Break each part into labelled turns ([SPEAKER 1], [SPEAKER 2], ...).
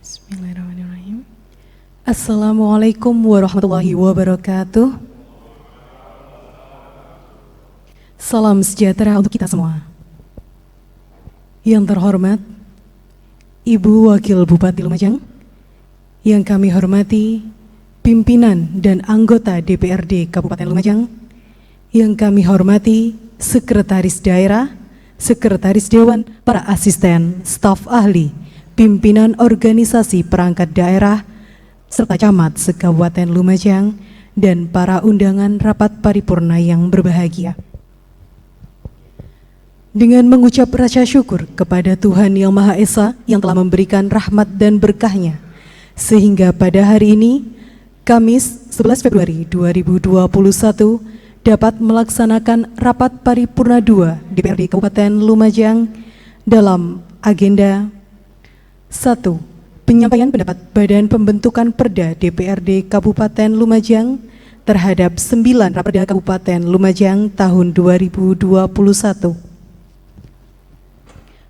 [SPEAKER 1] Bismillahirrahmanirrahim. Assalamualaikum warahmatullahi wabarakatuh. Salam sejahtera untuk kita semua. Yang terhormat Ibu Wakil Bupati Lumajang, yang kami hormati pimpinan dan anggota DPRD Kabupaten Lumajang, yang kami hormati Sekretaris Daerah, Sekretaris Dewan, para asisten, staf ahli, pimpinan organisasi perangkat daerah, serta camat se-Kabupaten Lumajang, dan para undangan rapat paripurna yang berbahagia. Dengan mengucap rasa syukur kepada Tuhan Yang Maha Esa yang telah memberikan rahmat dan berkah-Nya, sehingga pada hari ini, Kamis 11 Februari 2021, dapat melaksanakan rapat paripurna 2 DPRD Kabupaten Lumajang dalam agenda 1. Penyampaian pendapat Badan Pembentukan Perda DPRD Kabupaten Lumajang terhadap 9 Raperda Kabupaten Lumajang tahun 2021.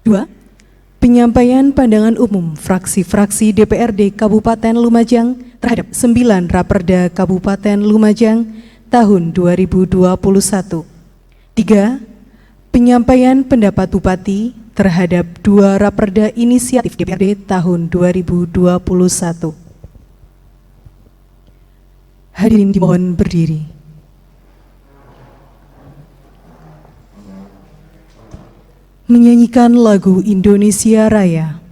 [SPEAKER 1] 2. Penyampaian pandangan umum fraksi-fraksi DPRD Kabupaten Lumajang terhadap 9 Raperda Kabupaten Lumajang tahun 2021. 3. Penyampaian pendapat Bupati terhadap 2 Raperda Inisiatif DPRD tahun 2021. Hadirin dimohon berdiri. Menyanyikan lagu Indonesia Raya.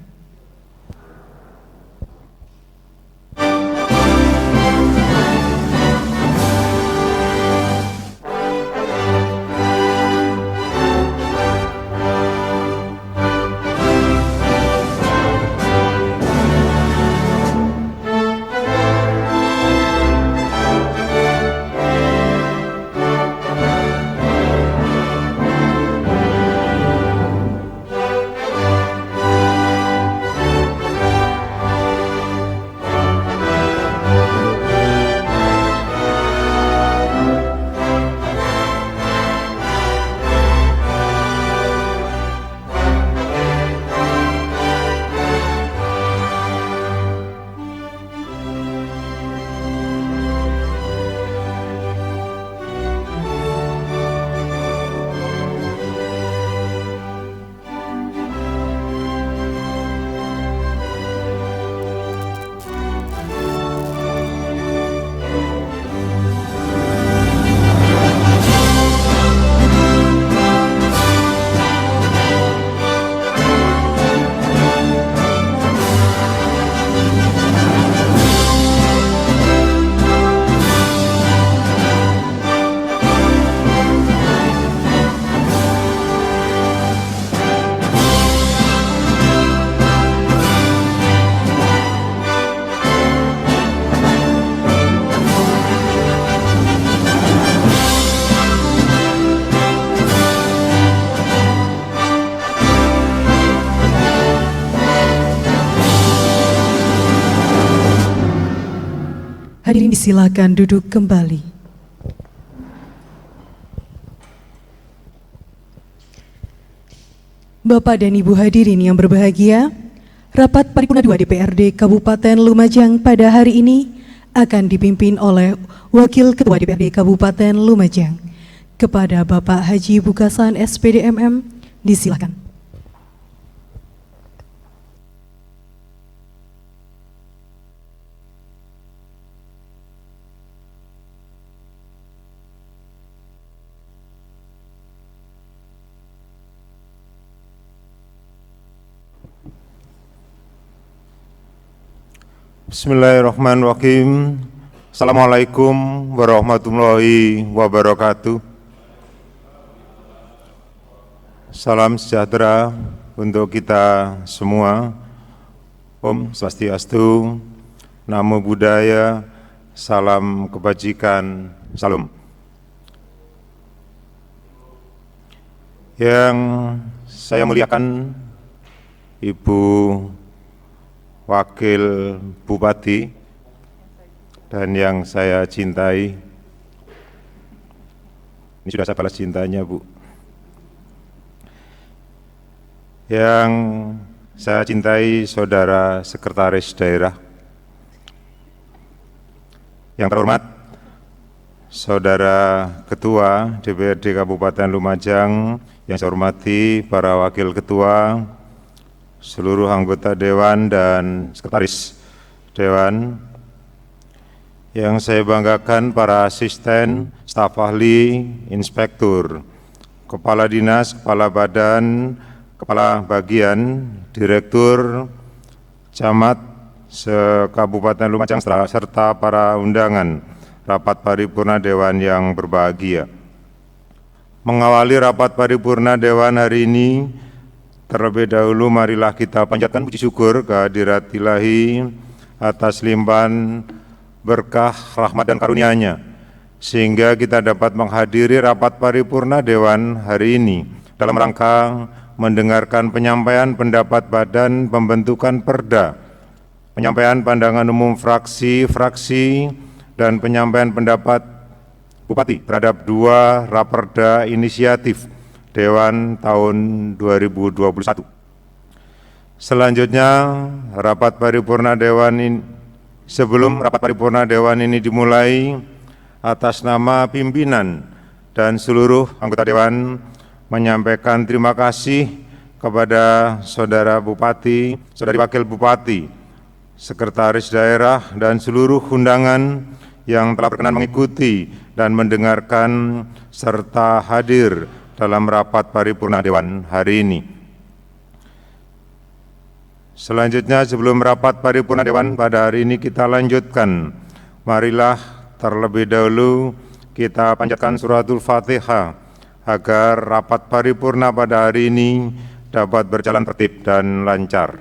[SPEAKER 1] Hadirin disilakan duduk kembali. Bapak dan Ibu hadirin yang berbahagia, rapat paripurna 2 DPRD Kabupaten Lumajang pada hari ini akan dipimpin oleh Wakil Ketua DPRD Kabupaten Lumajang. Kepada Bapak Haji Bukasan SPD MM, disilakan.
[SPEAKER 2] Bismillahirrahmanirrahim. Assalamualaikum warahmatullahi wabarakatuh. Salam sejahtera untuk kita semua. Om Swastiastu, Namo Buddhaya, salam kebajikan, salam. Yang saya muliakan Ibu Wakil Bupati dan yang saya cintai, ini sudah saya balas cintanya, Bu. Yang saya cintai Saudara Sekretaris Daerah, yang terhormat Saudara Ketua DPRD Kabupaten Lumajang, yang saya hormati para Wakil Ketua, seluruh anggota Dewan dan Sekretaris Dewan, yang saya banggakan para asisten, staf ahli, inspektur, kepala dinas, kepala badan, kepala bagian, direktur, camat se-Kabupaten Lumajang, serta para undangan rapat paripurna Dewan yang berbahagia. Mengawali rapat paripurna Dewan hari ini, terlebih dahulu marilah kita panjatkan puji syukur kehadirat Ilahi atas limpahan berkah, rahmat dan karunia-Nya, sehingga kita dapat menghadiri rapat paripurna Dewan hari ini dalam rangka mendengarkan penyampaian pendapat Badan Pembentukan Perda, penyampaian pandangan umum fraksi-fraksi, dan penyampaian pendapat Bupati terhadap 2 raperda inisiatif Dewan tahun 2021. Selanjutnya, rapat paripurna Dewan ini, sebelum rapat paripurna Dewan ini dimulai, atas nama pimpinan dan seluruh anggota Dewan menyampaikan terima kasih kepada Saudara Bupati, Saudari Wakil Bupati, Sekretaris Daerah, dan seluruh undangan yang telah berkenan mengikuti dan mendengarkan serta hadir dalam rapat paripurna Dewan hari ini. Selanjutnya, sebelum rapat paripurna Dewan pada hari ini kita lanjutkan, marilah terlebih dahulu kita panjatkan suratul Fatihah agar rapat paripurna pada hari ini dapat berjalan tertib dan lancar.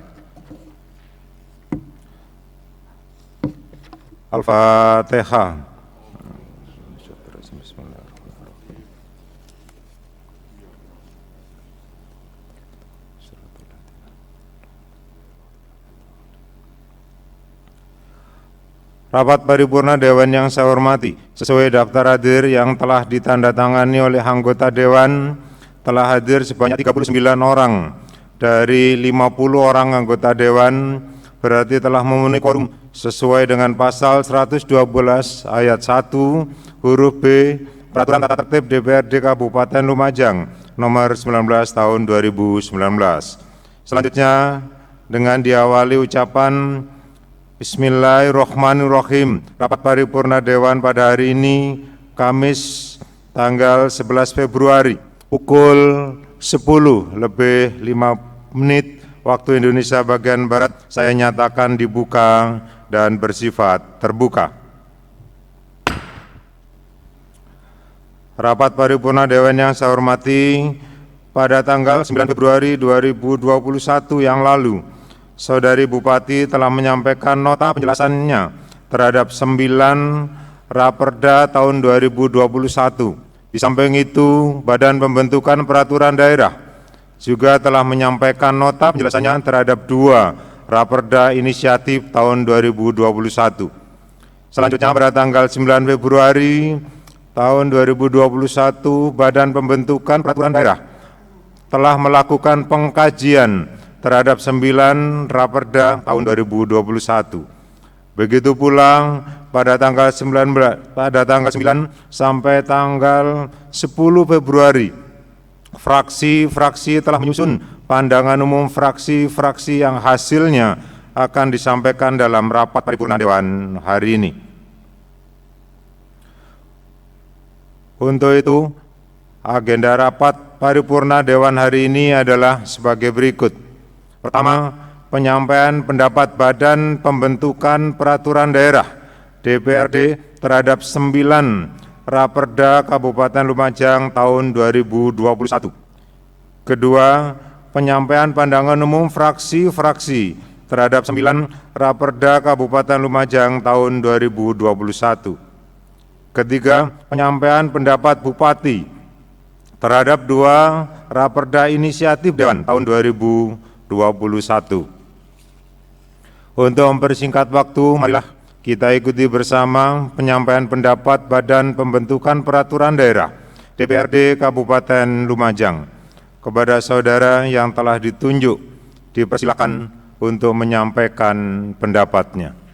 [SPEAKER 2] Al-Fatihah. Rapat paripurna Dewan yang saya hormati, sesuai daftar hadir yang telah ditandatangani oleh anggota Dewan, telah hadir sebanyak 39 orang dari 50 orang anggota Dewan, berarti telah memenuhi quorum sesuai dengan pasal 112 ayat 1 huruf B Peraturan Tata Tertib DPRD Kabupaten Lumajang nomor 19 tahun 2019. Selanjutnya, dengan diawali ucapan Bismillahirrahmanirrahim, rapat paripurna Dewan pada hari ini, Kamis tanggal 11 Februari, pukul 10:05 waktu Indonesia bagian Barat, saya nyatakan dibuka dan bersifat terbuka. Rapat paripurna Dewan yang saya hormati, pada tanggal 9 Februari 2021 yang lalu, Saudari Bupati telah menyampaikan nota penjelasannya terhadap 9 raperda tahun 2021. Di samping itu, Badan Pembentukan Peraturan Daerah juga telah menyampaikan nota penjelasannya terhadap 2 raperda inisiatif tahun 2021. Selanjutnya, pada tanggal 9 Februari tahun 2021, Badan Pembentukan Peraturan Daerah telah melakukan pengkajian terhadap 9 raperda tahun 2021. Begitu pula pada tanggal 9 sampai tanggal 10 Februari, fraksi-fraksi telah menyusun pandangan umum fraksi-fraksi yang hasilnya akan disampaikan dalam rapat paripurna Dewan hari ini. Untuk itu, agenda rapat paripurna Dewan hari ini adalah sebagai berikut. Pertama, penyampaian pendapat Badan Pembentukan Peraturan Daerah DPRD terhadap 9 raperda Kabupaten Lumajang tahun 2021. Kedua, penyampaian pandangan umum fraksi-fraksi terhadap 9 raperda Kabupaten Lumajang tahun 2021. Ketiga, penyampaian pendapat Bupati terhadap 2 raperda inisiatif Dewan tahun 2021. Untuk mempersingkat waktu, marilah kita ikuti bersama penyampaian pendapat Badan Pembentukan Peraturan Daerah DPRD Kabupaten Lumajang kepada saudara yang telah ditunjuk dipersilakan untuk menyampaikan pendapatnya.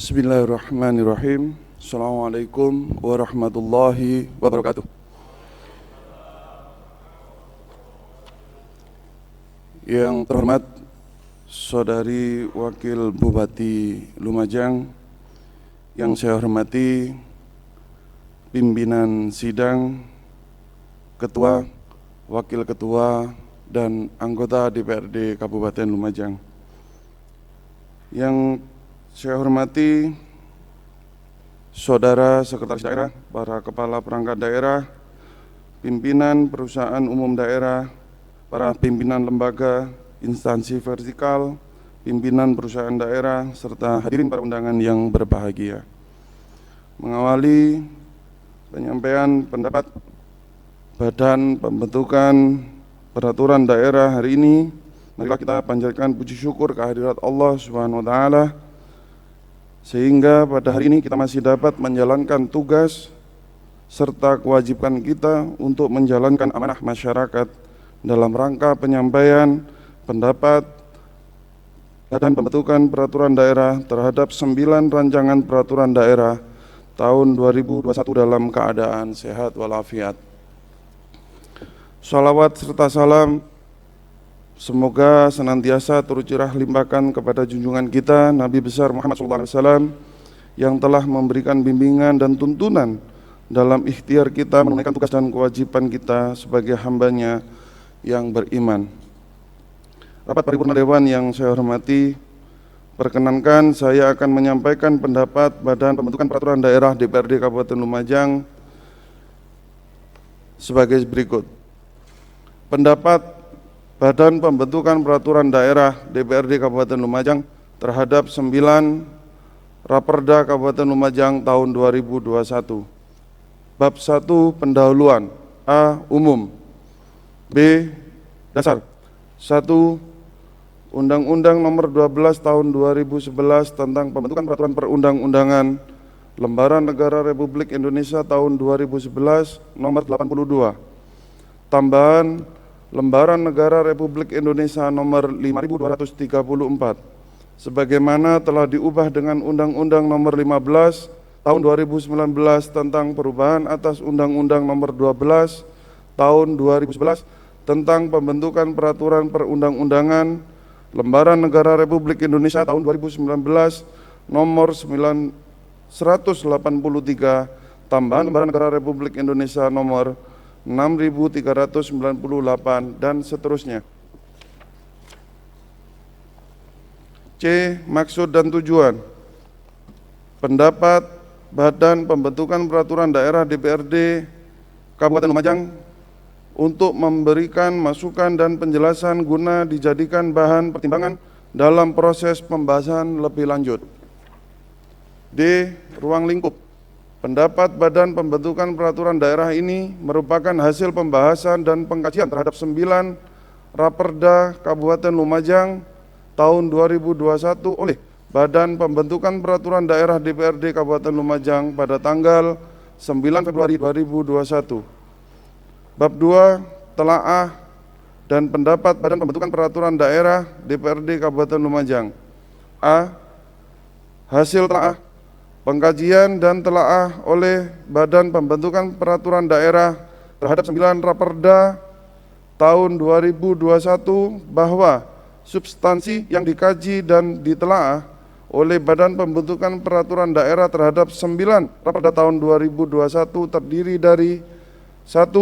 [SPEAKER 3] Bismillahirrahmanirrahim. Assalamualaikum warahmatullahi wabarakatuh. Yang terhormat Saudari Wakil Bupati Lumajang, yang saya hormati pimpinan sidang, ketua, wakil ketua, dan anggota DPRD Kabupaten Lumajang. Yang saya hormati Saudara Sekretaris Daerah, para Kepala Perangkat Daerah, pimpinan perusahaan umum daerah, para pimpinan lembaga, instansi vertikal, pimpinan perusahaan daerah, serta hadirin para undangan yang berbahagia. Mengawali penyampaian pendapat Badan Pembentukan Peraturan Daerah hari ini, marilah kita panjatkan puji syukur kehadirat Allah Subhanahu wa Ta'ala, sehingga pada hari ini kita masih dapat menjalankan tugas serta kewajiban kita untuk menjalankan amanah masyarakat dalam rangka penyampaian pendapat Badan Pembentukan Peraturan Daerah terhadap 9 rancangan peraturan daerah tahun 2021 dalam keadaan sehat walafiat. Shalawat serta salam semoga senantiasa tercurah limpahkan kepada junjungan kita Nabi besar Muhammad SAW yang telah memberikan bimbingan dan tuntunan dalam ikhtiar kita menunaikan tugas dan kewajiban kita sebagai hambanya yang beriman. Rapat Paripurna Dewan yang saya hormati, perkenankan saya akan menyampaikan pendapat Badan Pembentukan Peraturan Daerah DPRD Kabupaten Lumajang sebagai berikut. Pendapat Badan Pembentukan Peraturan Daerah DPRD Kabupaten Lumajang terhadap 9 Raperda Kabupaten Lumajang tahun 2021. Bab 1 pendahuluan. A. Umum. B. Dasar. 1. Undang-Undang Nomor 12 Tahun 2011 tentang Pembentukan Peraturan Perundang-undangan Lembaran Negara Republik Indonesia tahun 2011 Nomor 82. Tambahan Lembaran Negara Republik Indonesia nomor 5234 sebagaimana telah diubah dengan Undang-Undang nomor 15 tahun 2019 tentang perubahan atas Undang-Undang nomor 12 tahun 2011 tentang pembentukan peraturan perundang-undangan Lembaran Negara Republik Indonesia tahun 2019 nomor 183 tambahan Lembaran Negara Republik Indonesia nomor 6.398 dan seterusnya. C. Maksud dan tujuan. Pendapat Badan Pembentukan Peraturan Daerah DPRD Kabupaten Lumajang untuk memberikan masukan dan penjelasan guna dijadikan bahan pertimbangan dalam proses pembahasan lebih lanjut. D. Ruang lingkup. Pendapat Badan Pembentukan Peraturan Daerah ini merupakan hasil pembahasan dan pengkajian terhadap 9 Raperda Kabupaten Lumajang tahun 2021 oleh Badan Pembentukan Peraturan Daerah DPRD Kabupaten Lumajang pada tanggal 9 Februari 2021. Bab 2 telaah dan pendapat Badan Pembentukan Peraturan Daerah DPRD Kabupaten Lumajang. A. Hasil telaah pengkajian dan telaah oleh Badan Pembentukan Peraturan Daerah terhadap 9 Raperda tahun 2021 bahwa substansi yang dikaji dan ditelaah oleh Badan Pembentukan Peraturan Daerah terhadap 9 Raperda tahun 2021 terdiri dari 1.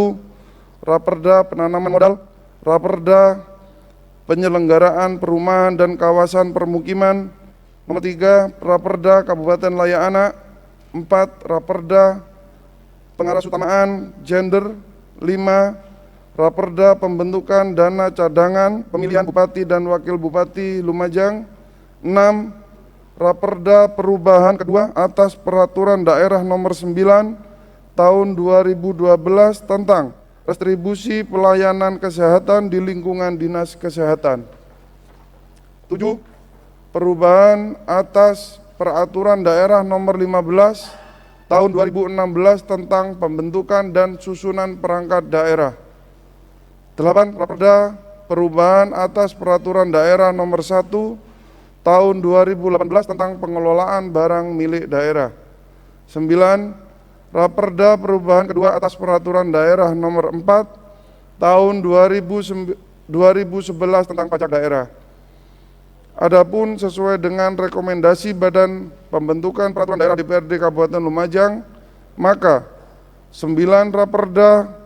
[SPEAKER 3] Raperda penanaman modal, Raperda penyelenggaraan perumahan dan kawasan permukiman. Nomor 3, Raperda Kabupaten Layak Anak. 4, Raperda Pengarah Utamaan Gender. 5, Raperda pembentukan dana cadangan pemilihan Bupati dan Wakil Bupati Lumajang. 6. Raperda perubahan kedua atas Peraturan Daerah Nomor 9 Tahun 2012 tentang restribusi pelayanan kesehatan di lingkungan Dinas Kesehatan. 7. Perubahan atas Peraturan Daerah Nomor 15 Tahun 2016 tentang pembentukan dan susunan perangkat daerah. 8. Raperda perubahan atas Peraturan Daerah Nomor 1 Tahun 2018 tentang pengelolaan barang milik daerah. 9. Raperda perubahan kedua atas Peraturan Daerah Nomor 4 Tahun 2011 tentang pajak daerah. Adapun sesuai dengan rekomendasi Badan Pembentukan Peraturan Daerah DPRD Kabupaten Lumajang, maka 9 Raperda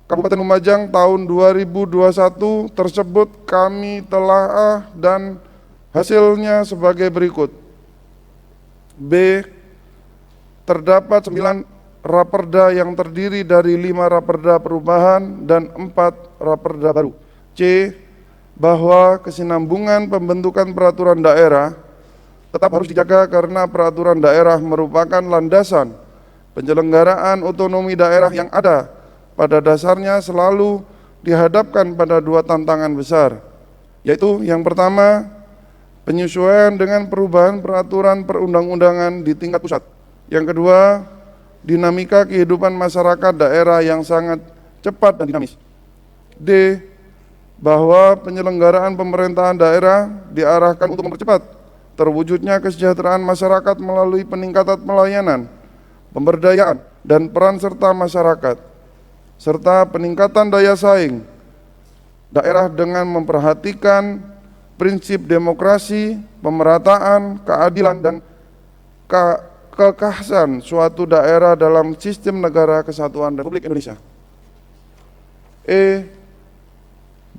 [SPEAKER 3] Kabupaten Lumajang tahun 2021 tersebut kami telaah dan hasilnya sebagai berikut. B. Terdapat 9 raperda yang terdiri dari 5 raperda perubahan dan 4 raperda baru. C. Bahwa kesinambungan pembentukan peraturan daerah tetap harus dijaga karena peraturan daerah merupakan landasan penyelenggaraan otonomi daerah yang ada pada dasarnya selalu dihadapkan pada 2 tantangan besar, yaitu yang pertama, penyesuaian dengan perubahan peraturan perundang-undangan di tingkat pusat. Yang kedua, dinamika kehidupan masyarakat daerah yang sangat cepat dan dinamis. D. Bahwa penyelenggaraan pemerintahan daerah diarahkan untuk mempercepat terwujudnya kesejahteraan masyarakat melalui peningkatan pelayanan, pemberdayaan, dan peran serta masyarakat, serta peningkatan daya saing daerah dengan memperhatikan prinsip demokrasi, pemerataan, keadilan, dan kekhasan suatu daerah dalam sistem negara kesatuan Republik Indonesia. E.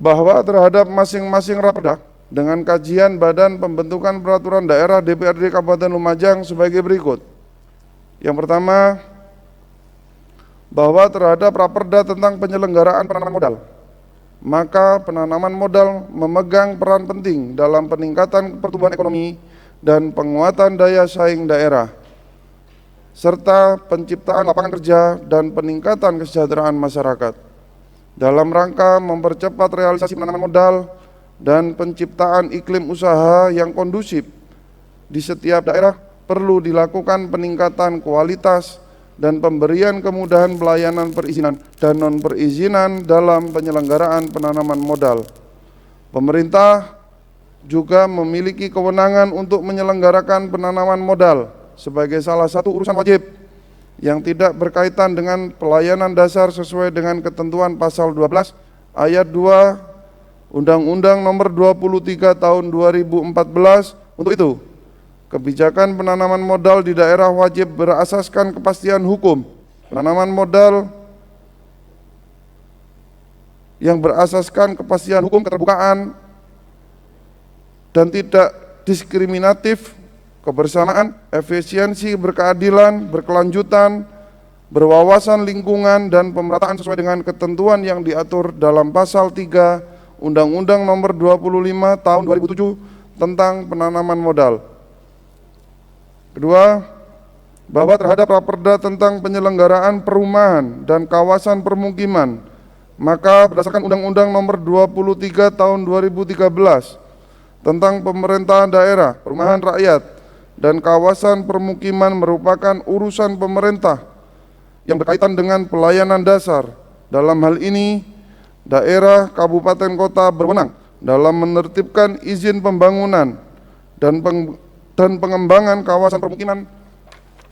[SPEAKER 3] Bahwa terhadap masing-masing raperda dengan kajian Badan Pembentukan Peraturan Daerah DPRD Kabupaten Lumajang sebagai berikut. Yang pertama, bahwa terhadap raperda tentang penyelenggaraan penanaman modal, maka penanaman modal memegang peran penting dalam peningkatan pertumbuhan ekonomi dan penguatan daya saing daerah, serta penciptaan lapangan kerja dan peningkatan kesejahteraan masyarakat. Dalam rangka mempercepat realisasi penanaman modal dan penciptaan iklim usaha yang kondusif di setiap daerah, perlu dilakukan peningkatan kualitas dan pemberian kemudahan pelayanan perizinan dan non-perizinan dalam penyelenggaraan penanaman modal. Pemerintah juga memiliki kewenangan untuk menyelenggarakan penanaman modal sebagai salah satu urusan wajib yang tidak berkaitan dengan pelayanan dasar sesuai dengan ketentuan pasal 12 ayat 2 Undang-Undang Nomor 23 Tahun 2014. Untuk itu, kebijakan penanaman modal di daerah wajib berasaskan kepastian hukum. Penanaman modal yang berasaskan kepastian hukum, keterbukaan, dan tidak diskriminatif, kebersamaan, efisiensi, berkeadilan, berkelanjutan, berwawasan lingkungan, dan pemerataan sesuai dengan ketentuan yang diatur dalam pasal 3 Undang-Undang Nomor 25 Tahun 2007 tentang penanaman modal. Kedua, bahwa terhadap raperda tentang penyelenggaraan perumahan dan kawasan permukiman, maka berdasarkan Undang-Undang Nomor 23 Tahun 2013 tentang pemerintahan daerah, perumahan rakyat, dan kawasan permukiman merupakan urusan pemerintah yang berkaitan dengan pelayanan dasar. Dalam hal ini, daerah, kabupaten, kota berwenang dalam menertibkan izin pembangunan dan pengembangan kawasan permukiman,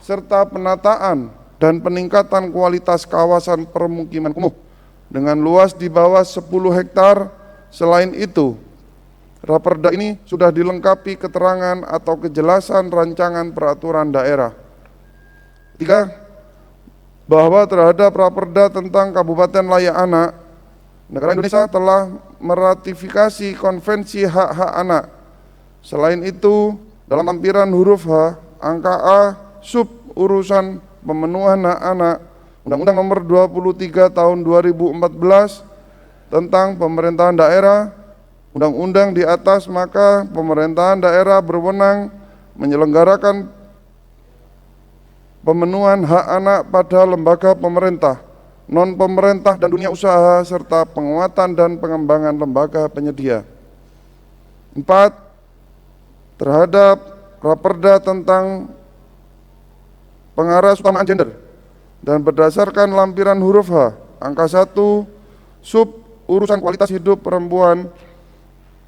[SPEAKER 3] serta penataan dan peningkatan kualitas kawasan permukiman kumuh dengan luas di bawah 10 hektar. Selain itu, raperda ini sudah dilengkapi keterangan atau kejelasan rancangan peraturan daerah. 3. Bahwa terhadap raperda tentang Kabupaten Layak Anak, negara Indonesia telah meratifikasi Konvensi Hak-Hak Anak. Selain itu, dalam lampiran huruf H, angka A, sub urusan pemenuhan hak anak, Undang-Undang Nomor 23 Tahun 2014 tentang pemerintahan daerah, undang-undang di atas, maka pemerintahan daerah berwenang menyelenggarakan pemenuhan hak anak pada lembaga pemerintah, non-pemerintah dan dunia usaha, serta penguatan dan pengembangan lembaga penyedia. 4. Terhadap Raperda tentang pengarah utamaan gender dan berdasarkan lampiran huruf H, angka 1, sub urusan kualitas hidup perempuan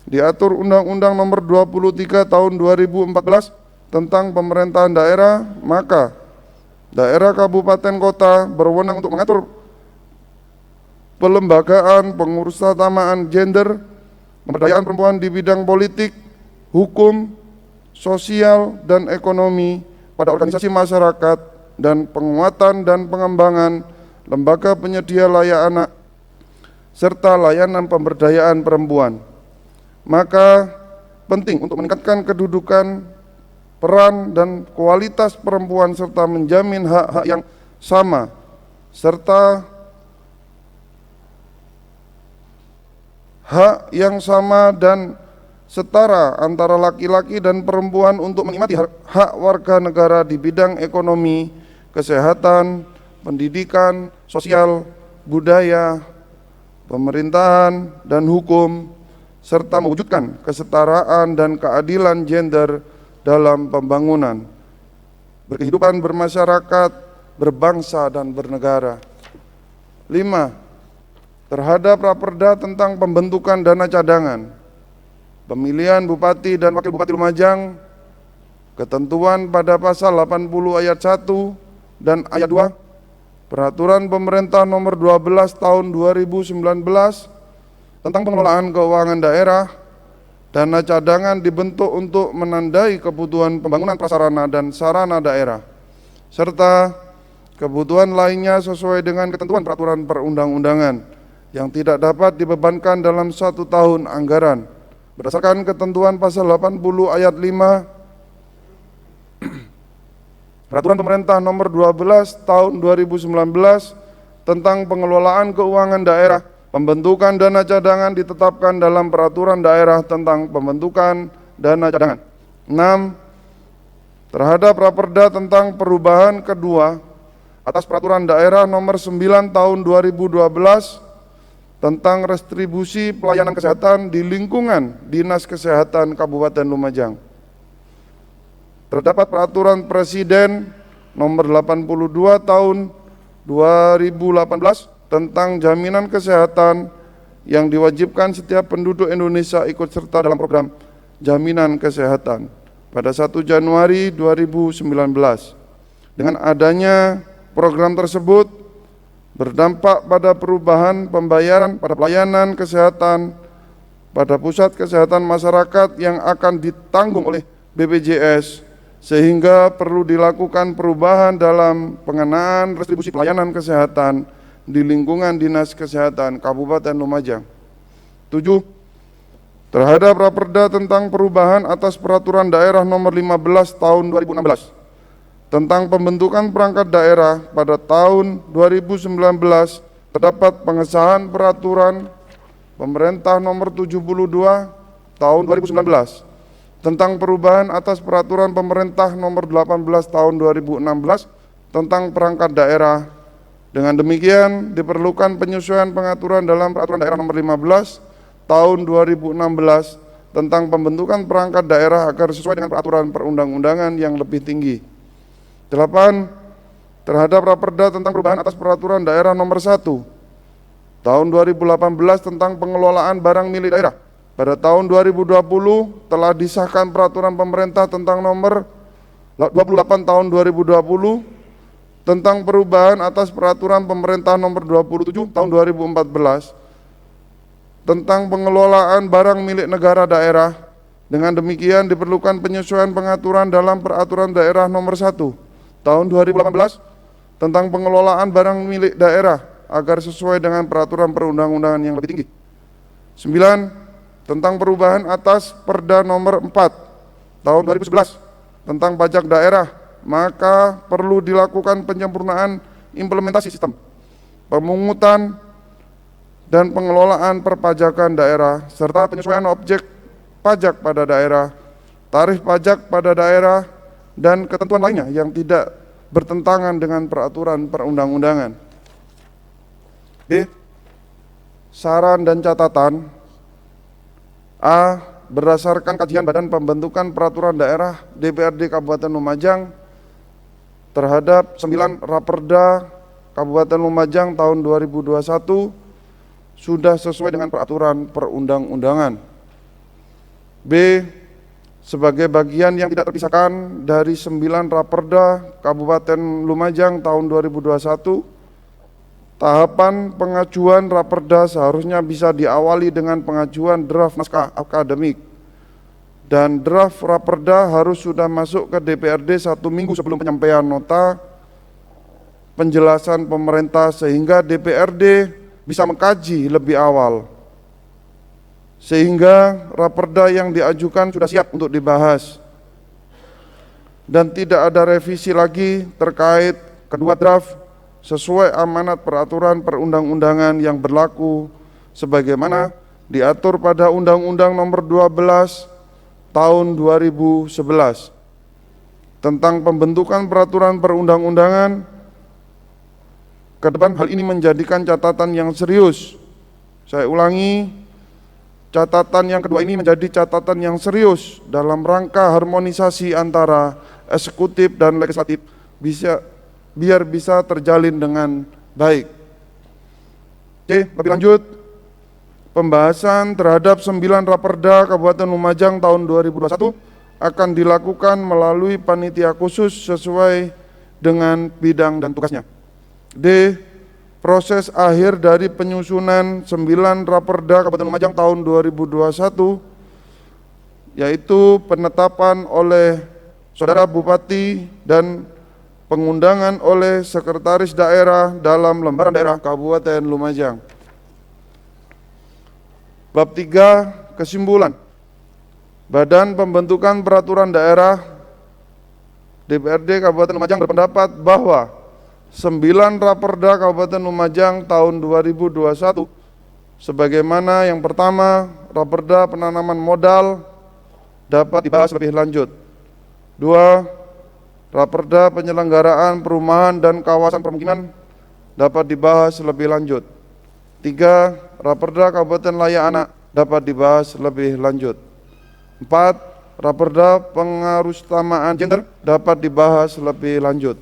[SPEAKER 3] diatur Undang-Undang Nomor 23 Tahun 2014 tentang pemerintahan daerah, maka daerah, kabupaten, kota berwenang untuk mengatur pelembagaan, pengurusutamaan gender, pemberdayaan perempuan di bidang politik, hukum, sosial, dan ekonomi pada organisasi masyarakat, dan penguatan dan pengembangan lembaga penyedia layak anak serta layanan pemberdayaan perempuan. Maka penting untuk meningkatkan kedudukan, peran, dan kualitas perempuan serta menjamin hak-hak yang sama serta hak yang sama dan setara antara laki-laki dan perempuan untuk menikmati hak warga negara di bidang ekonomi, kesehatan, pendidikan, sosial, budaya, pemerintahan, dan hukum, serta mewujudkan kesetaraan dan keadilan gender dalam pembangunan, berkehidupan bermasyarakat, berbangsa, dan bernegara. 5. Terhadap Raperda tentang pembentukan dana cadangan, pemilihan Bupati dan Wakil Bupati Lumajang, ketentuan pada pasal 80 ayat 1 dan ayat 2, Peraturan Pemerintah Nomor 12 Tahun 2019 tentang pengelolaan keuangan daerah, dana cadangan dibentuk untuk menandai kebutuhan pembangunan prasarana dan sarana daerah, serta kebutuhan lainnya sesuai dengan ketentuan peraturan perundang-undangan yang tidak dapat dibebankan dalam 1 tahun anggaran. Berdasarkan ketentuan pasal 80 ayat 5 Peraturan Pemerintah Nomor 12 Tahun 2019 tentang pengelolaan keuangan daerah, pembentukan dana cadangan ditetapkan dalam Peraturan Daerah tentang pembentukan dana cadangan. 6. Terhadap Raperda tentang perubahan kedua atas Peraturan Daerah Nomor 9 Tahun 2012 tentang restribusi pelayanan kesehatan di lingkungan Dinas Kesehatan Kabupaten Lumajang. Terdapat Peraturan Presiden Nomor 82 Tahun 2018 tentang jaminan kesehatan yang diwajibkan setiap penduduk Indonesia ikut serta dalam program jaminan kesehatan pada 1 Januari 2019. Dengan adanya program tersebut berdampak pada perubahan pembayaran pada pelayanan kesehatan pada pusat kesehatan masyarakat yang akan ditanggung oleh BPJS, sehingga perlu dilakukan perubahan dalam pengenaan restribusi pelayanan kesehatan di lingkungan Dinas Kesehatan Kabupaten Lumajang. 7. Terhadap Raperda tentang perubahan atas Peraturan Daerah Nomor 15 Tahun 2016 tentang pembentukan perangkat daerah pada tahun 2019, terdapat pengesahan Peraturan Pemerintah Nomor 72 Tahun 2019 tentang perubahan atas Peraturan Pemerintah Nomor 18 Tahun 2016 tentang perangkat daerah. Dengan demikian diperlukan penyesuaian pengaturan dalam Peraturan Daerah Nomor 15 Tahun 2016 tentang pembentukan perangkat daerah agar sesuai dengan peraturan perundang-undangan yang lebih tinggi. 8. Terhadap Raperda tentang perubahan atas Peraturan Daerah Nomor 1 Tahun 2018 tentang pengelolaan barang milik daerah. Pada tahun 2020 telah disahkan Peraturan Pemerintah tentang Nomor 28 Tahun 2020 tentang perubahan atas Peraturan Pemerintah Nomor 27 Tahun 2014 tentang pengelolaan barang milik negara daerah. Dengan demikian diperlukan penyesuaian pengaturan dalam Peraturan Daerah Nomor 1 Tahun 2018 tentang pengelolaan barang milik daerah agar sesuai dengan peraturan perundang-undangan yang lebih tinggi. 9. Tentang perubahan atas Perda Nomor 4 Tahun 2011 tentang pajak daerah, maka perlu dilakukan penyempurnaan implementasi sistem pemungutan dan pengelolaan perpajakan daerah, serta penyesuaian objek pajak pada daerah, tarif pajak pada daerah, dan ketentuan lainnya yang tidak bertentangan dengan peraturan perundang-undangan. B. Saran dan catatan. A. Berdasarkan kajian Badan Pembentukan Peraturan Daerah DPRD Kabupaten Lumajang terhadap 9 Raperda Kabupaten Lumajang tahun 2021 sudah sesuai dengan peraturan perundang-undangan. B. Sebagai bagian yang tidak terpisahkan dari 9 Raperda Kabupaten Lumajang tahun 2021, tahapan pengajuan Raperda seharusnya bisa diawali dengan pengajuan draft naskah akademik, dan draft Raperda harus sudah masuk ke DPRD 1 minggu sebelum penyampaian nota penjelasan pemerintah, sehingga DPRD bisa mengkaji lebih awal, sehingga Raperda yang diajukan sudah siap untuk dibahas dan tidak ada revisi lagi terkait kedua draft, sesuai amanat peraturan perundang-undangan yang berlaku sebagaimana diatur pada Undang-Undang Nomor 12 Tahun 2011 tentang pembentukan peraturan perundang-undangan. Ke depan hal ini menjadikan catatan yang serius. Saya ulangi, catatan yang kedua ini menjadi catatan yang serius dalam rangka harmonisasi antara eksekutif dan legislatif biar bisa terjalin dengan baik. Oke, lebih lanjut, pembahasan terhadap 9 Raperda Kabupaten Lumajang tahun 2021 akan dilakukan melalui panitia khusus sesuai dengan bidang dan tugasnya. D. Proses akhir dari penyusunan 9 Raperda Kabupaten Lumajang tahun 2021 yaitu penetapan oleh Saudara Bupati dan pengundangan oleh Sekretaris Daerah dalam Lembaran Daerah Kabupaten Lumajang. Bab 3. Kesimpulan. Badan Pembentukan Peraturan Daerah DPRD Kabupaten Lumajang berpendapat bahwa 9 Raperda Kabupaten Lumajang tahun 2021 sebagaimana yang pertama, Raperda penanaman modal dapat dibahas lebih lanjut. 2. Raperda penyelenggaraan perumahan dan kawasan permukiman dapat dibahas lebih lanjut. 3. Raperda Kabupaten Layak Anak dapat dibahas lebih lanjut. 4. Raperda pengarusutamaan gender dapat dibahas lebih lanjut.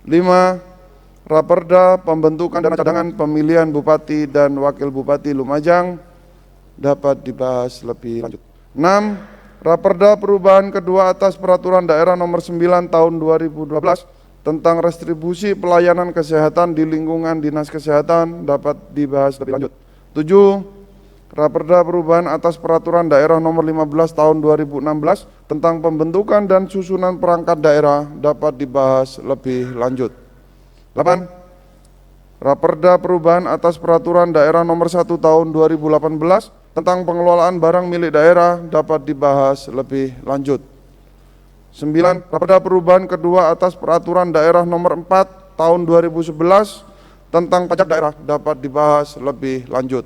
[SPEAKER 3] 5. Raperda pembentukan dana cadangan pemilihan Bupati dan Wakil Bupati Lumajang dapat dibahas lebih lanjut. 6. Raperda perubahan kedua atas Peraturan Daerah Nomor 9 Tahun 2012 tentang restribusi pelayanan kesehatan di lingkungan Dinas Kesehatan dapat dibahas lebih lanjut. 7. Raperda perubahan atas Peraturan Daerah Nomor 15 Tahun 2016 tentang pembentukan dan susunan perangkat daerah dapat dibahas lebih lanjut. 8. Raperda perubahan atas Peraturan Daerah Nomor 1 Tahun 2018 tentang pengelolaan barang milik daerah dapat dibahas lebih lanjut. 9. Raperda perubahan kedua atas Peraturan Daerah Nomor 4 Tahun 2011 tentang pajak daerah dapat dibahas lebih lanjut.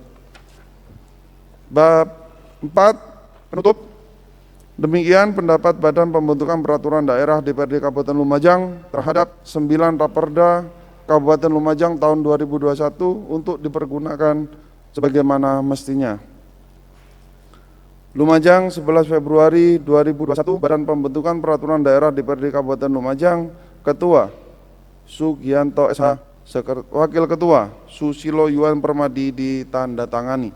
[SPEAKER 3] Bab 4. Penutup. Demikian pendapat Badan Pembentukan Peraturan Daerah DPRD Kabupaten Lumajang terhadap 9 Raperda Kabupaten Lumajang tahun 2021 untuk dipergunakan sebagaimana mestinya. Lumajang, 11 Februari 2021, Badan Pembentukan Peraturan Daerah DPRD Kabupaten Lumajang, Ketua Sugianto SH, Wakil Ketua Susilo Yuan Permadi ditandatangani.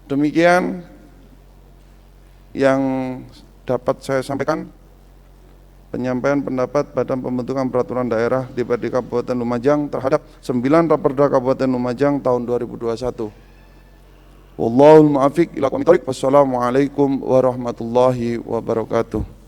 [SPEAKER 3] Demikian yang dapat saya sampaikan, penyampaian pendapat Badan Pembentukan Peraturan Daerah DPRD Kabupaten Lumajang terhadap 9 Raperda Kabupaten Lumajang tahun 2021. Wallahul muwaffiq ila aqwamit thoriq. Wassalamualaikum warahmatullahi wabarakatuh.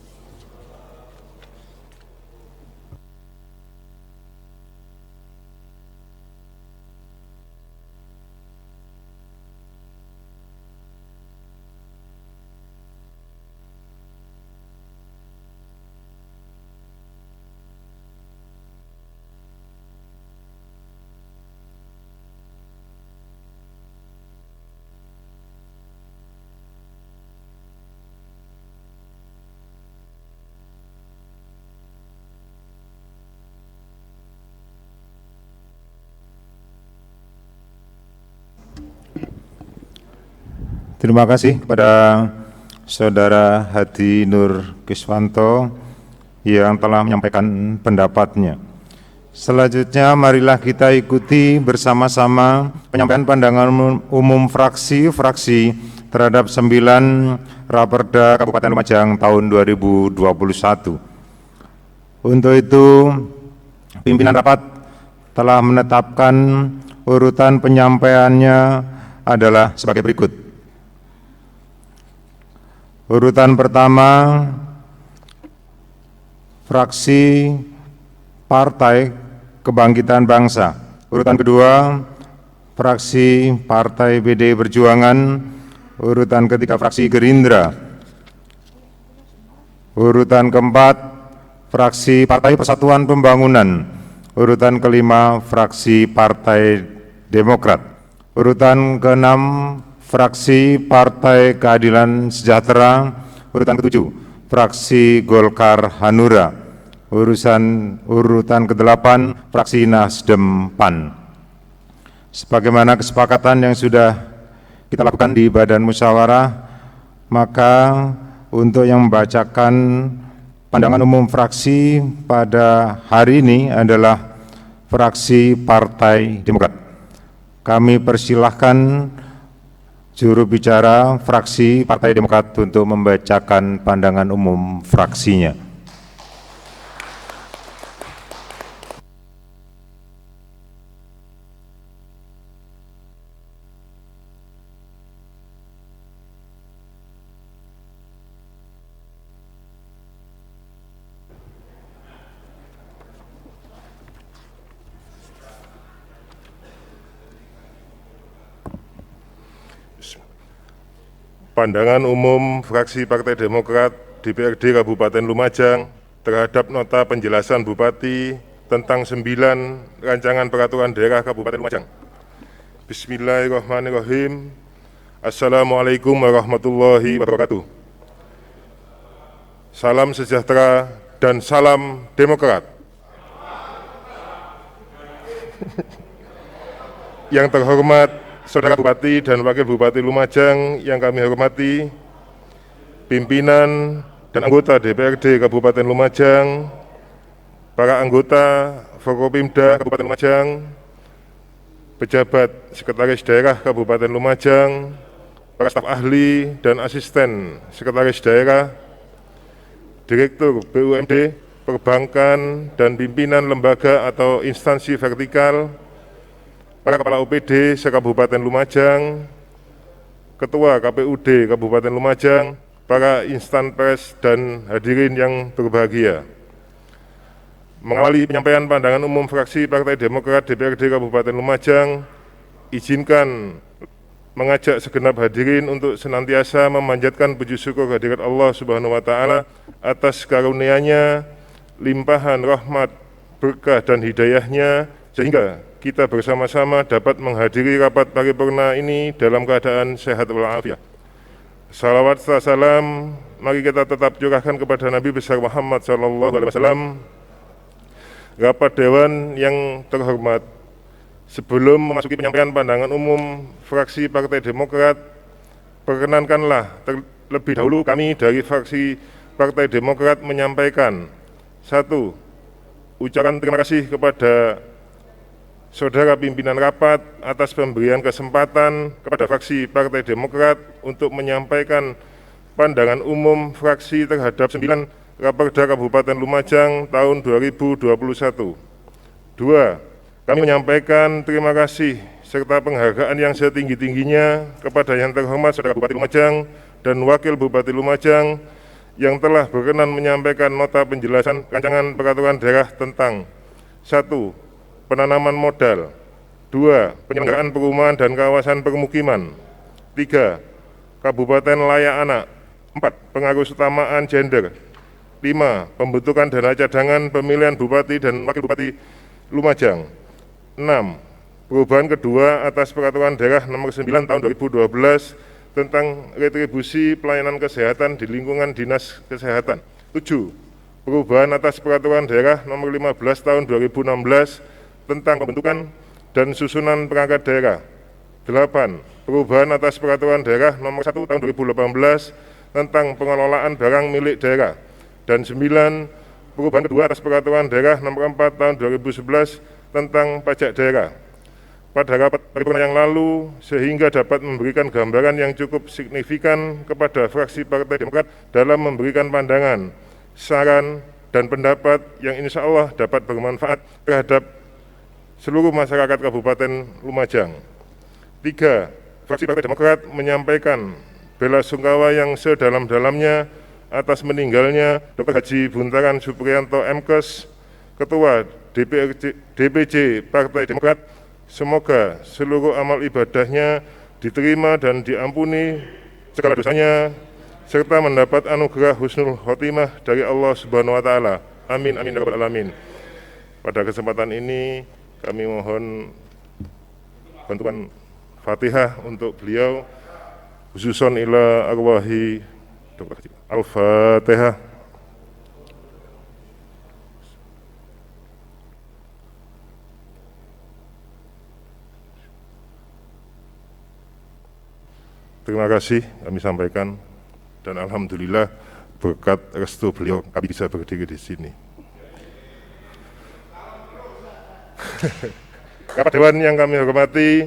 [SPEAKER 2] Terima kasih kepada Saudara Hadi Nur Kiswanto yang telah menyampaikan pendapatnya. Selanjutnya marilah kita ikuti bersama-sama penyampaian pandangan umum fraksi-fraksi terhadap 9 Raperda Kabupaten Lumajang tahun 2021. Untuk itu, pimpinan rapat telah menetapkan urutan penyampaiannya adalah sebagai berikut. Urutan pertama, fraksi Partai Kebangkitan Bangsa. Urutan kedua, fraksi Partai PDI Perjuangan. Urutan ketiga, fraksi Gerindra. Urutan keempat, fraksi Partai Persatuan Pembangunan. Urutan kelima, fraksi Partai Demokrat. Urutan keenam, fraksi Partai Keadilan Sejahtera. Urutan ketujuh, fraksi Golkar Hanura. Urutan kedelapan, fraksi Nasdem PAN. Sebagaimana kesepakatan yang sudah kita lakukan di Badan Musyawarah, maka untuk yang membacakan pandangan umum fraksi pada hari ini adalah fraksi Partai Demokrat. Kami persilahkan juru bicara fraksi Partai Demokrat untuk membacakan pandangan umum fraksinya.
[SPEAKER 4] Pandangan umum fraksi Partai Demokrat DPRD Kabupaten Lumajang terhadap nota penjelasan Bupati tentang 9 rancangan peraturan daerah Kabupaten Lumajang. Bismillahirrahmanirrahim. Assalamualaikum warahmatullahi wabarakatuh. Salam sejahtera dan salam Demokrat. Yang terhormat Saudara Bupati dan Wakil Bupati Lumajang yang kami hormati, pimpinan dan anggota DPRD Kabupaten Lumajang, para anggota Forkopimda Kabupaten Lumajang, pejabat Sekretaris Daerah Kabupaten Lumajang, para staf ahli dan asisten Sekretaris Daerah, Direktur BUMD, perbankan, dan pimpinan lembaga atau instansi vertikal, para Kepala OPD se-Kabupaten Lumajang, Ketua KPUD Kabupaten Lumajang, para instan pers dan hadirin yang berbahagia. Mengawali penyampaian pandangan umum fraksi Partai Demokrat DPRD Kabupaten Lumajang, izinkan mengajak segenap hadirin untuk senantiasa memanjatkan puji syukur kehadirat Allah Subhanahu wa Ta'ala atas karunia-Nya, limpahan rahmat, berkah dan hidayah-Nya, sehingga kita bersama-sama dapat menghadiri rapat paripurna ini dalam keadaan sehat walafiat. Salawat serta salam mari kita tetap curahkan kepada Nabi besar Muhammad SAW. Rapat Dewan yang terhormat, sebelum memasuki penyampaian pandangan umum fraksi Partai Demokrat, perkenankanlah terlebih dahulu kami dari fraksi Partai Demokrat menyampaikan: 1. Ucapan terima kasih kepada Saudara pimpinan rapat atas pemberian kesempatan kepada fraksi Partai Demokrat untuk menyampaikan pandangan umum fraksi terhadap 9 Raperda Kabupaten Lumajang tahun 2021. 2. Kami menyampaikan terima kasih serta penghargaan yang setinggi-tingginya kepada yang terhormat Saudara Bupati Lumajang dan Wakil Bupati Lumajang yang telah berkenan menyampaikan nota penjelasan rancangan peraturan daerah tentang 1. Penanaman modal. 2. Penyelenggaraan perumahan dan kawasan permukiman. 3. Kabupaten layak anak. 4. Pengurus-utamaan gender. 5. Pembentukan dana cadangan pemilihan Bupati dan Wakil Bupati Lumajang. 6. Perubahan kedua atas Peraturan Daerah Nomor 9 Tahun 2012 tentang retribusi pelayanan kesehatan di lingkungan Dinas Kesehatan. 7. Perubahan atas Peraturan Daerah Nomor 15 Tahun 2016 tentang pembentukan dan susunan perangkat daerah. 8. perubahan atas Peraturan Daerah Nomor 1 Tahun 2018 tentang pengelolaan barang milik daerah. Dan 9, perubahan kedua atas Peraturan Daerah Nomor 4 Tahun 2011 tentang pajak daerah. Pada rapat paripurna yang lalu, sehingga dapat memberikan gambaran yang cukup signifikan kepada fraksi Partai Demokrat dalam memberikan pandangan, saran, dan pendapat yang insya Allah dapat bermanfaat terhadap seluruh masyarakat Kabupaten Lumajang. 3, fraksi Partai Demokrat menyampaikan bela sungkawa yang sedalam-dalamnya atas meninggalnya Dr. Haji Buntaran Supriyanto MKes, Ketua DPC Partai Demokrat. Semoga seluruh amal ibadahnya diterima dan diampuni segala dosanya, serta mendapat anugerah husnul khotimah dari Allah Subhanahu wa Ta'ala. Amin, amin, ya rabbal alamin. Pada kesempatan ini kami mohon bantuan Fatihah untuk beliau, khususon ila arwahi Dr. Haji. Al-Fatihah. Terima kasih kami sampaikan, dan alhamdulillah berkat restu beliau kami bisa berdiri di sini. Rapat Dewan yang kami hormati,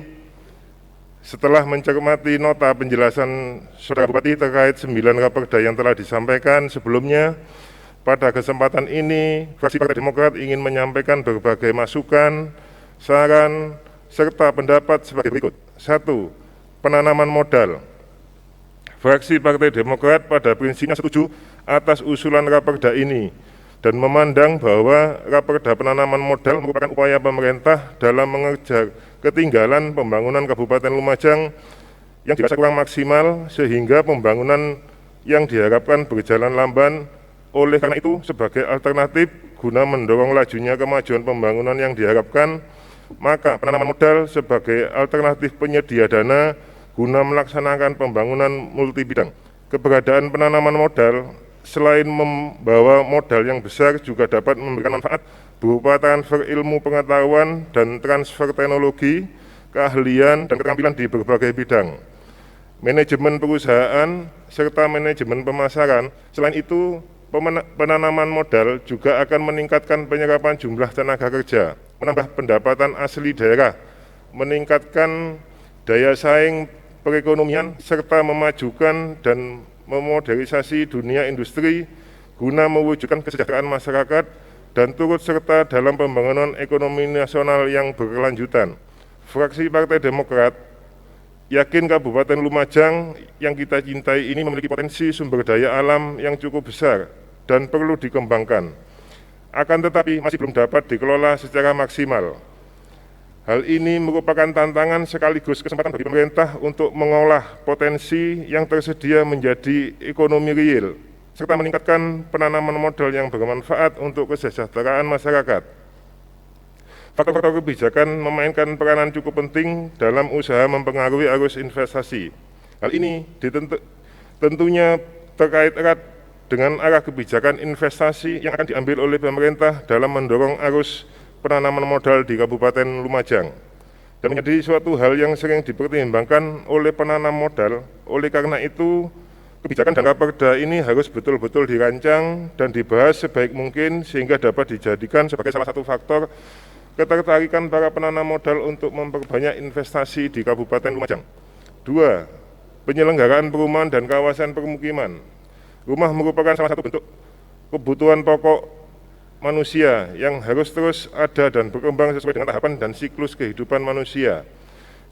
[SPEAKER 4] setelah mencermati nota penjelasan Saudara Bupati terkait 9 raperda yang telah disampaikan sebelumnya, pada kesempatan ini fraksi Partai Demokrat ingin menyampaikan berbagai masukan, saran, serta pendapat sebagai berikut. 1. Penanaman modal. Fraksi Partai Demokrat pada prinsipnya setuju atas usulan raperda ini dan memandang bahwa raperda penanaman modal merupakan upaya pemerintah dalam mengejar ketinggalan pembangunan Kabupaten Lumajang yang dirasa kurang maksimal, sehingga pembangunan yang diharapkan berjalan lamban. Oleh karena itu, sebagai alternatif guna mendorong lajunya kemajuan pembangunan yang diharapkan, maka penanaman modal sebagai alternatif penyedia dana guna melaksanakan pembangunan multibidang. Keberadaan penanaman modal selain membawa modal yang besar juga dapat memberikan manfaat berupa transfer ilmu pengetahuan dan transfer teknologi, keahlian, dan keterampilan di berbagai bidang, manajemen perusahaan, serta manajemen pemasaran. Selain itu, penanaman modal juga akan meningkatkan penyerapan jumlah tenaga kerja, menambah pendapatan asli daerah, meningkatkan daya saing perekonomian, serta memajukan dan memodernisasi dunia industri guna mewujudkan kesejahteraan masyarakat dan turut serta dalam pembangunan ekonomi nasional yang berkelanjutan. Fraksi Partai Demokrat yakin Kabupaten Lumajang yang kita cintai ini memiliki potensi sumber daya alam yang cukup besar dan perlu dikembangkan. Akan tetapi masih belum dapat dikelola secara maksimal. Hal ini merupakan tantangan sekaligus kesempatan bagi pemerintah untuk mengolah potensi yang tersedia menjadi ekonomi real, serta meningkatkan penanaman modal yang bermanfaat untuk kesejahteraan masyarakat. Faktor-faktor kebijakan memainkan peranan cukup penting dalam usaha mempengaruhi arus investasi. Hal ini tentunya terkait erat dengan arah kebijakan investasi yang akan diambil oleh pemerintah dalam mendorong arus penanaman modal di Kabupaten Lumajang, dan menjadi suatu hal yang sering dipertimbangkan oleh penanam modal. Oleh karena itu, kebijakan dan raperda ini harus betul-betul dirancang dan dibahas sebaik mungkin sehingga dapat dijadikan sebagai salah satu faktor ketertarikan para penanam modal untuk memperbanyak investasi di Kabupaten Lumajang. 2. Penyelenggaraan perumahan dan kawasan permukiman. Rumah merupakan salah satu bentuk kebutuhan pokok manusia yang harus terus ada dan berkembang sesuai dengan tahapan dan siklus kehidupan manusia.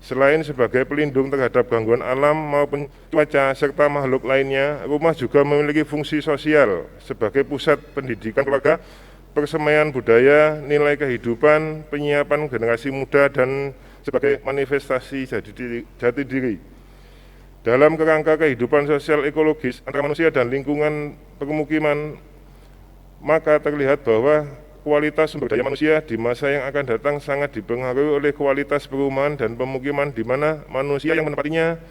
[SPEAKER 4] Selain sebagai pelindung terhadap gangguan alam maupun cuaca serta makhluk lainnya, rumah juga memiliki fungsi sosial sebagai pusat pendidikan keluarga, persemaian budaya, nilai kehidupan, penyiapan generasi muda, dan sebagai manifestasi jati diri. Dalam kerangka kehidupan sosial ekologis antara manusia dan lingkungan permukiman, maka terlihat bahwa kualitas sumber daya manusia di masa yang akan datang sangat dipengaruhi oleh kualitas perumahan dan pemukiman, di mana manusia yang menempatinya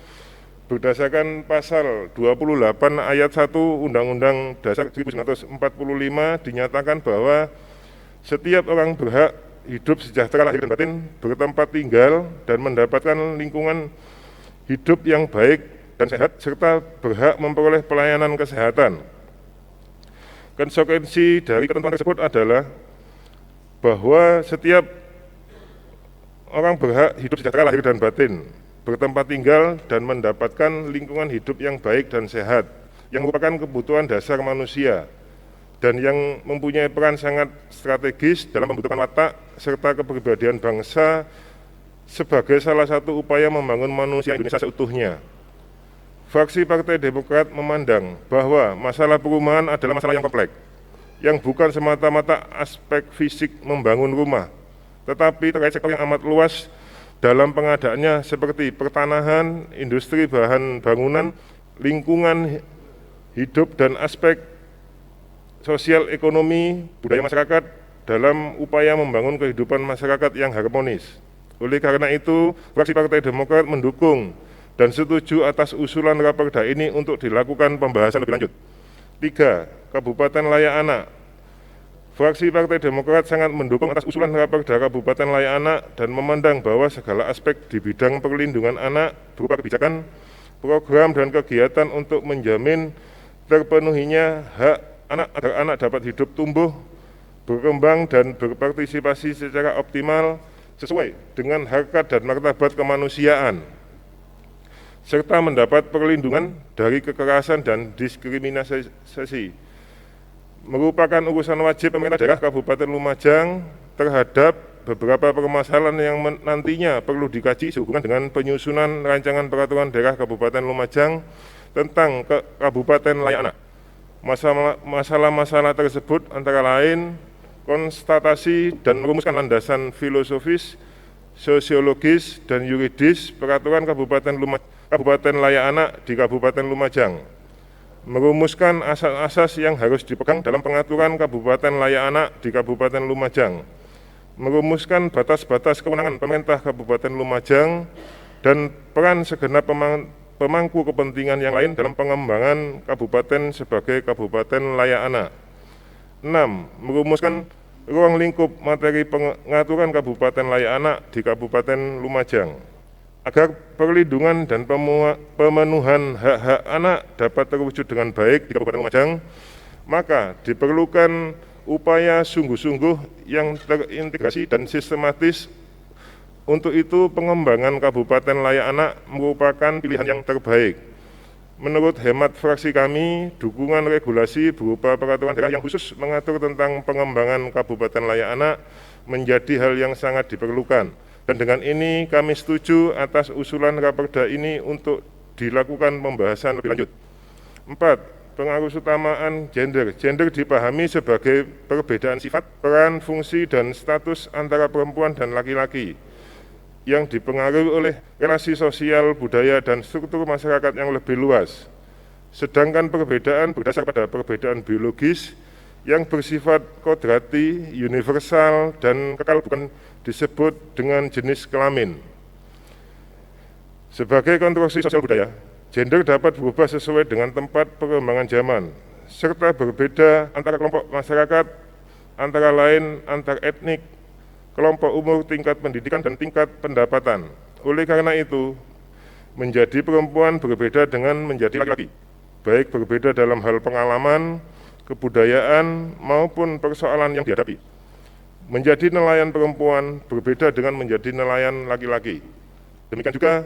[SPEAKER 4] berdasarkan pasal 28 ayat 1 Undang-Undang Dasar 1945 dinyatakan bahwa setiap orang berhak hidup sejahtera lahir dan batin, bertempat tinggal, dan mendapatkan lingkungan hidup yang baik dan sehat, serta berhak memperoleh pelayanan kesehatan. Konsekuensi dari ketentuan tersebut adalah bahwa setiap orang berhak hidup sejahtera lahir dan batin, bertempat tinggal dan mendapatkan lingkungan hidup yang baik dan sehat, yang merupakan kebutuhan dasar manusia, dan yang mempunyai peran sangat strategis dalam pembentukan watak serta kepribadian bangsa sebagai salah satu upaya membangun manusia Indonesia seutuhnya. Fraksi Partai Demokrat memandang bahwa masalah perumahan adalah masalah yang kompleks, yang bukan semata-mata aspek fisik membangun rumah, tetapi terkait sektor yang amat luas dalam pengadaannya seperti pertanahan, industri bahan bangunan, lingkungan hidup, dan aspek sosial ekonomi budaya masyarakat dalam upaya membangun kehidupan masyarakat yang harmonis. Oleh karena itu, fraksi Partai Demokrat mendukung dan setuju atas usulan Raperda ini untuk dilakukan pembahasan lebih lanjut. 3. Kabupaten Layak Anak. Fraksi Partai Demokrat sangat mendukung atas usulan Raperda Kabupaten Layak Anak dan memandang bahwa segala aspek di bidang perlindungan anak berupa kebijakan, program, dan kegiatan untuk menjamin terpenuhinya hak anak agar anak dapat hidup, tumbuh, berkembang, dan berpartisipasi secara optimal sesuai dengan harkat dan martabat kemanusiaan, serta mendapat perlindungan dari kekerasan dan diskriminasi, merupakan urusan wajib pemerintah daerah Kabupaten Lumajang terhadap beberapa permasalahan yang nantinya perlu dikaji sehubungan dengan penyusunan rancangan peraturan daerah Kabupaten Lumajang tentang Kabupaten Layak Anak. Masalah-masalah tersebut antara lain konstatasi dan merumuskan landasan filosofis, sosiologis, dan yuridis peraturan Kabupaten Layak Anak di Kabupaten Lumajang, merumuskan asas-asas yang harus dipegang dalam pengaturan Kabupaten Layak Anak di Kabupaten Lumajang, merumuskan batas-batas kewenangan pemerintah Kabupaten Lumajang, dan peran segenap pemangku kepentingan yang lain dalam pengembangan kabupaten sebagai Kabupaten Layak Anak. 6. Merumuskan ruang lingkup materi pengaturan Kabupaten Layak Anak di Kabupaten Lumajang. Agar perlindungan dan pemenuhan hak-hak anak dapat terwujud dengan baik di Kabupaten Lumajang, maka diperlukan upaya sungguh-sungguh yang terintegrasi dan sistematis. Untuk itu, pengembangan Kabupaten Layak Anak merupakan pilihan yang terbaik. Menurut hemat fraksi kami, dukungan regulasi berupa peraturan daerah yang khusus mengatur tentang pengembangan Kabupaten Layak Anak menjadi hal yang sangat diperlukan. Dan dengan ini kami setuju atas usulan Raperda ini untuk dilakukan pembahasan lebih lanjut. 4. Pengaruh utamaan gender. Gender dipahami sebagai perbedaan sifat, peran, fungsi, dan status antara perempuan dan laki-laki yang dipengaruhi oleh relasi sosial, budaya, dan struktur masyarakat yang lebih luas. Sedangkan perbedaan berdasar pada perbedaan biologis yang bersifat kodrati, universal, dan kekal bukan disebut dengan jenis kelamin. Sebagai konstruksi sosial budaya, gender dapat berubah sesuai dengan tempat perkembangan zaman, serta berbeda antara kelompok masyarakat, antara lain antar etnik, kelompok umur, tingkat pendidikan, dan tingkat pendapatan. Oleh karena itu, menjadi perempuan berbeda dengan menjadi laki-laki, baik berbeda dalam hal pengalaman, kebudayaan, maupun persoalan yang dihadapi. Menjadi nelayan perempuan berbeda dengan menjadi nelayan laki-laki. Demikian juga,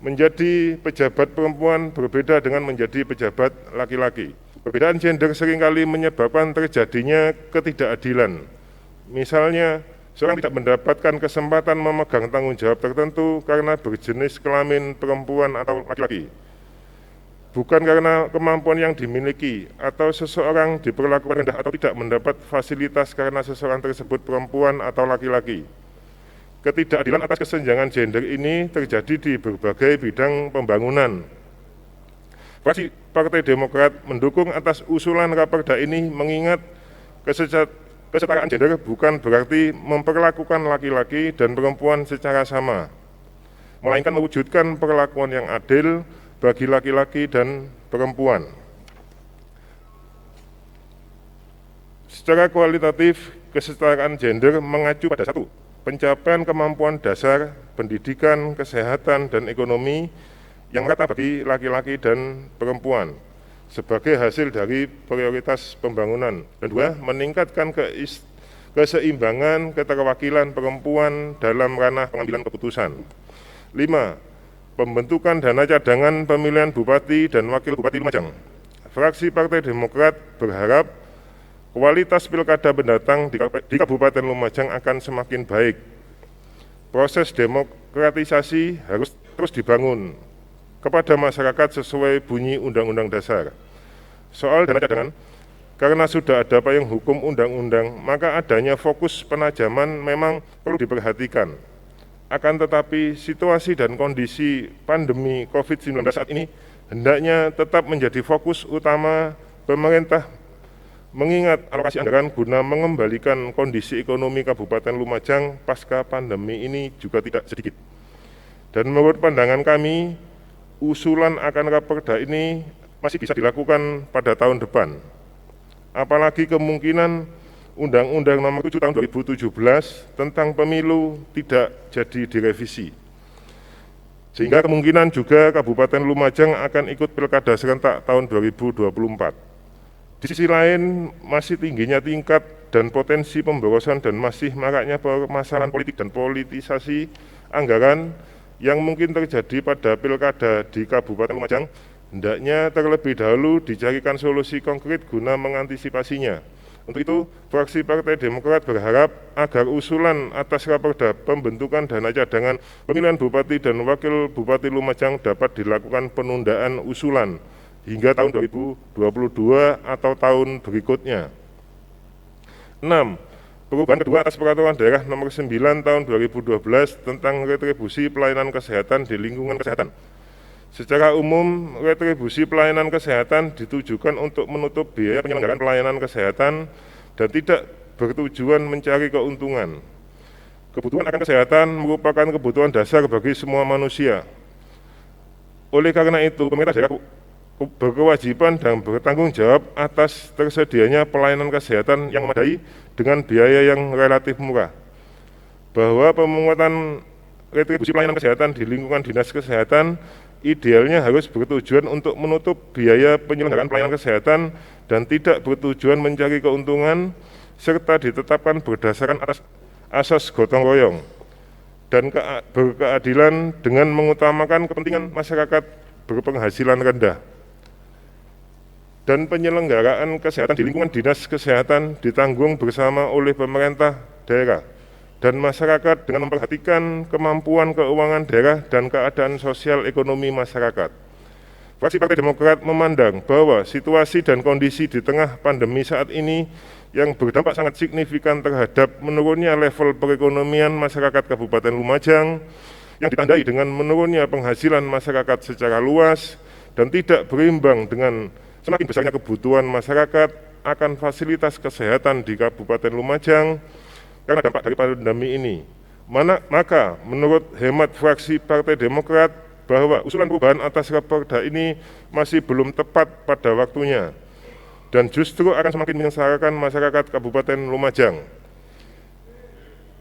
[SPEAKER 4] menjadi pejabat perempuan berbeda dengan menjadi pejabat laki-laki. Perbedaan gender seringkali menyebabkan terjadinya ketidakadilan. Misalnya, seorang tidak mendapatkan kesempatan memegang tanggung jawab tertentu karena berjenis kelamin perempuan atau laki-laki, bukan karena kemampuan yang dimiliki, atau seseorang diperlakukan rendah atau tidak mendapat fasilitas karena seseorang tersebut perempuan atau laki-laki. Ketidakadilan atas kesenjangan gender ini terjadi di berbagai bidang pembangunan. Fraksi Partai Demokrat mendukung atas usulan Raperda ini, mengingat kesetaraan gender bukan berarti memperlakukan laki-laki dan perempuan secara sama, melainkan mewujudkan perlakuan yang adil bagi laki-laki dan perempuan. Secara kualitatif, kesetaraan gender mengacu pada 1. Pencapaian kemampuan dasar, pendidikan, kesehatan, dan ekonomi yang merata bagi laki-laki dan perempuan sebagai hasil dari prioritas pembangunan. Dan dua, meningkatkan keseimbangan keterwakilan perempuan dalam ranah pengambilan keputusan. 5. Pembentukan dana cadangan pemilihan Bupati dan Wakil Bupati Lumajang. Fraksi Partai Demokrat berharap kualitas pilkada mendatang di Kabupaten Lumajang akan semakin baik. Proses demokratisasi harus terus dibangun kepada masyarakat sesuai bunyi Undang-Undang Dasar. Soal dana cadangan, karena sudah ada payung hukum undang-undang, maka adanya fokus penajaman memang perlu diperhatikan. Akan tetapi situasi dan kondisi pandemi COVID-19 saat ini hendaknya tetap menjadi fokus utama pemerintah, mengingat alokasi anggaran guna mengembalikan kondisi ekonomi Kabupaten Lumajang pasca pandemi ini juga tidak sedikit. Dan menurut pandangan kami, usulan akan Raperda ini masih bisa dilakukan pada tahun depan. Apalagi kemungkinan Undang-Undang Nomor 7 Tahun 2017 tentang pemilu tidak jadi direvisi. Sehingga kemungkinan juga Kabupaten Lumajang akan ikut pilkada serentak tahun 2024. Di sisi lain, masih tingginya tingkat dan potensi pemborosan dan masih maraknya permasalahan politik dan politisasi anggaran yang mungkin terjadi pada pilkada di Kabupaten Lumajang, hendaknya terlebih dahulu dicarikan solusi konkret guna mengantisipasinya. Untuk itu, fraksi Partai Demokrat berharap agar usulan atas Raperda pembentukan dana cadangan pemilihan Bupati dan Wakil Bupati Lumajang dapat dilakukan penundaan usulan hingga tahun 2022 atau tahun berikutnya. 6. Perubahan kedua atas Peraturan Daerah Nomor 9 Tahun 2012 tentang retribusi pelayanan kesehatan di lingkungan kesehatan. Secara umum, retribusi pelayanan kesehatan ditujukan untuk menutup biaya penyelenggaraan pelayanan kesehatan dan tidak bertujuan mencari keuntungan. Kebutuhan akan kesehatan merupakan kebutuhan dasar bagi semua manusia. Oleh karena itu, pemerintah daerah berkewajiban dan bertanggung jawab atas tersedianya pelayanan kesehatan yang memadai dengan biaya yang relatif murah. Bahwa pemungutan retribusi pelayanan kesehatan di lingkungan dinas kesehatan idealnya harus bertujuan untuk menutup biaya penyelenggaraan pelayanan kesehatan dan tidak bertujuan mencari keuntungan, serta ditetapkan berdasarkan atas asas gotong royong dan berkeadilan dengan mengutamakan kepentingan masyarakat berpenghasilan rendah. Dan penyelenggaraan kesehatan di lingkungan dinas kesehatan ditanggung bersama oleh pemerintah daerah dan masyarakat dengan memperhatikan kemampuan keuangan daerah dan keadaan sosial ekonomi masyarakat. Fraksi Partai Demokrat memandang bahwa situasi dan kondisi di tengah pandemi saat ini yang berdampak sangat signifikan terhadap menurunnya level perekonomian masyarakat Kabupaten Lumajang yang ditandai dengan menurunnya penghasilan masyarakat secara luas dan tidak berimbang dengan semakin besarnya kebutuhan masyarakat akan fasilitas kesehatan di Kabupaten Lumajang karena dampak dari pandemi ini. Maka menurut hemat fraksi Partai Demokrat bahwa usulan perubahan atas Raperda ini masih belum tepat pada waktunya dan justru akan semakin menyengsarakan masyarakat Kabupaten Lumajang.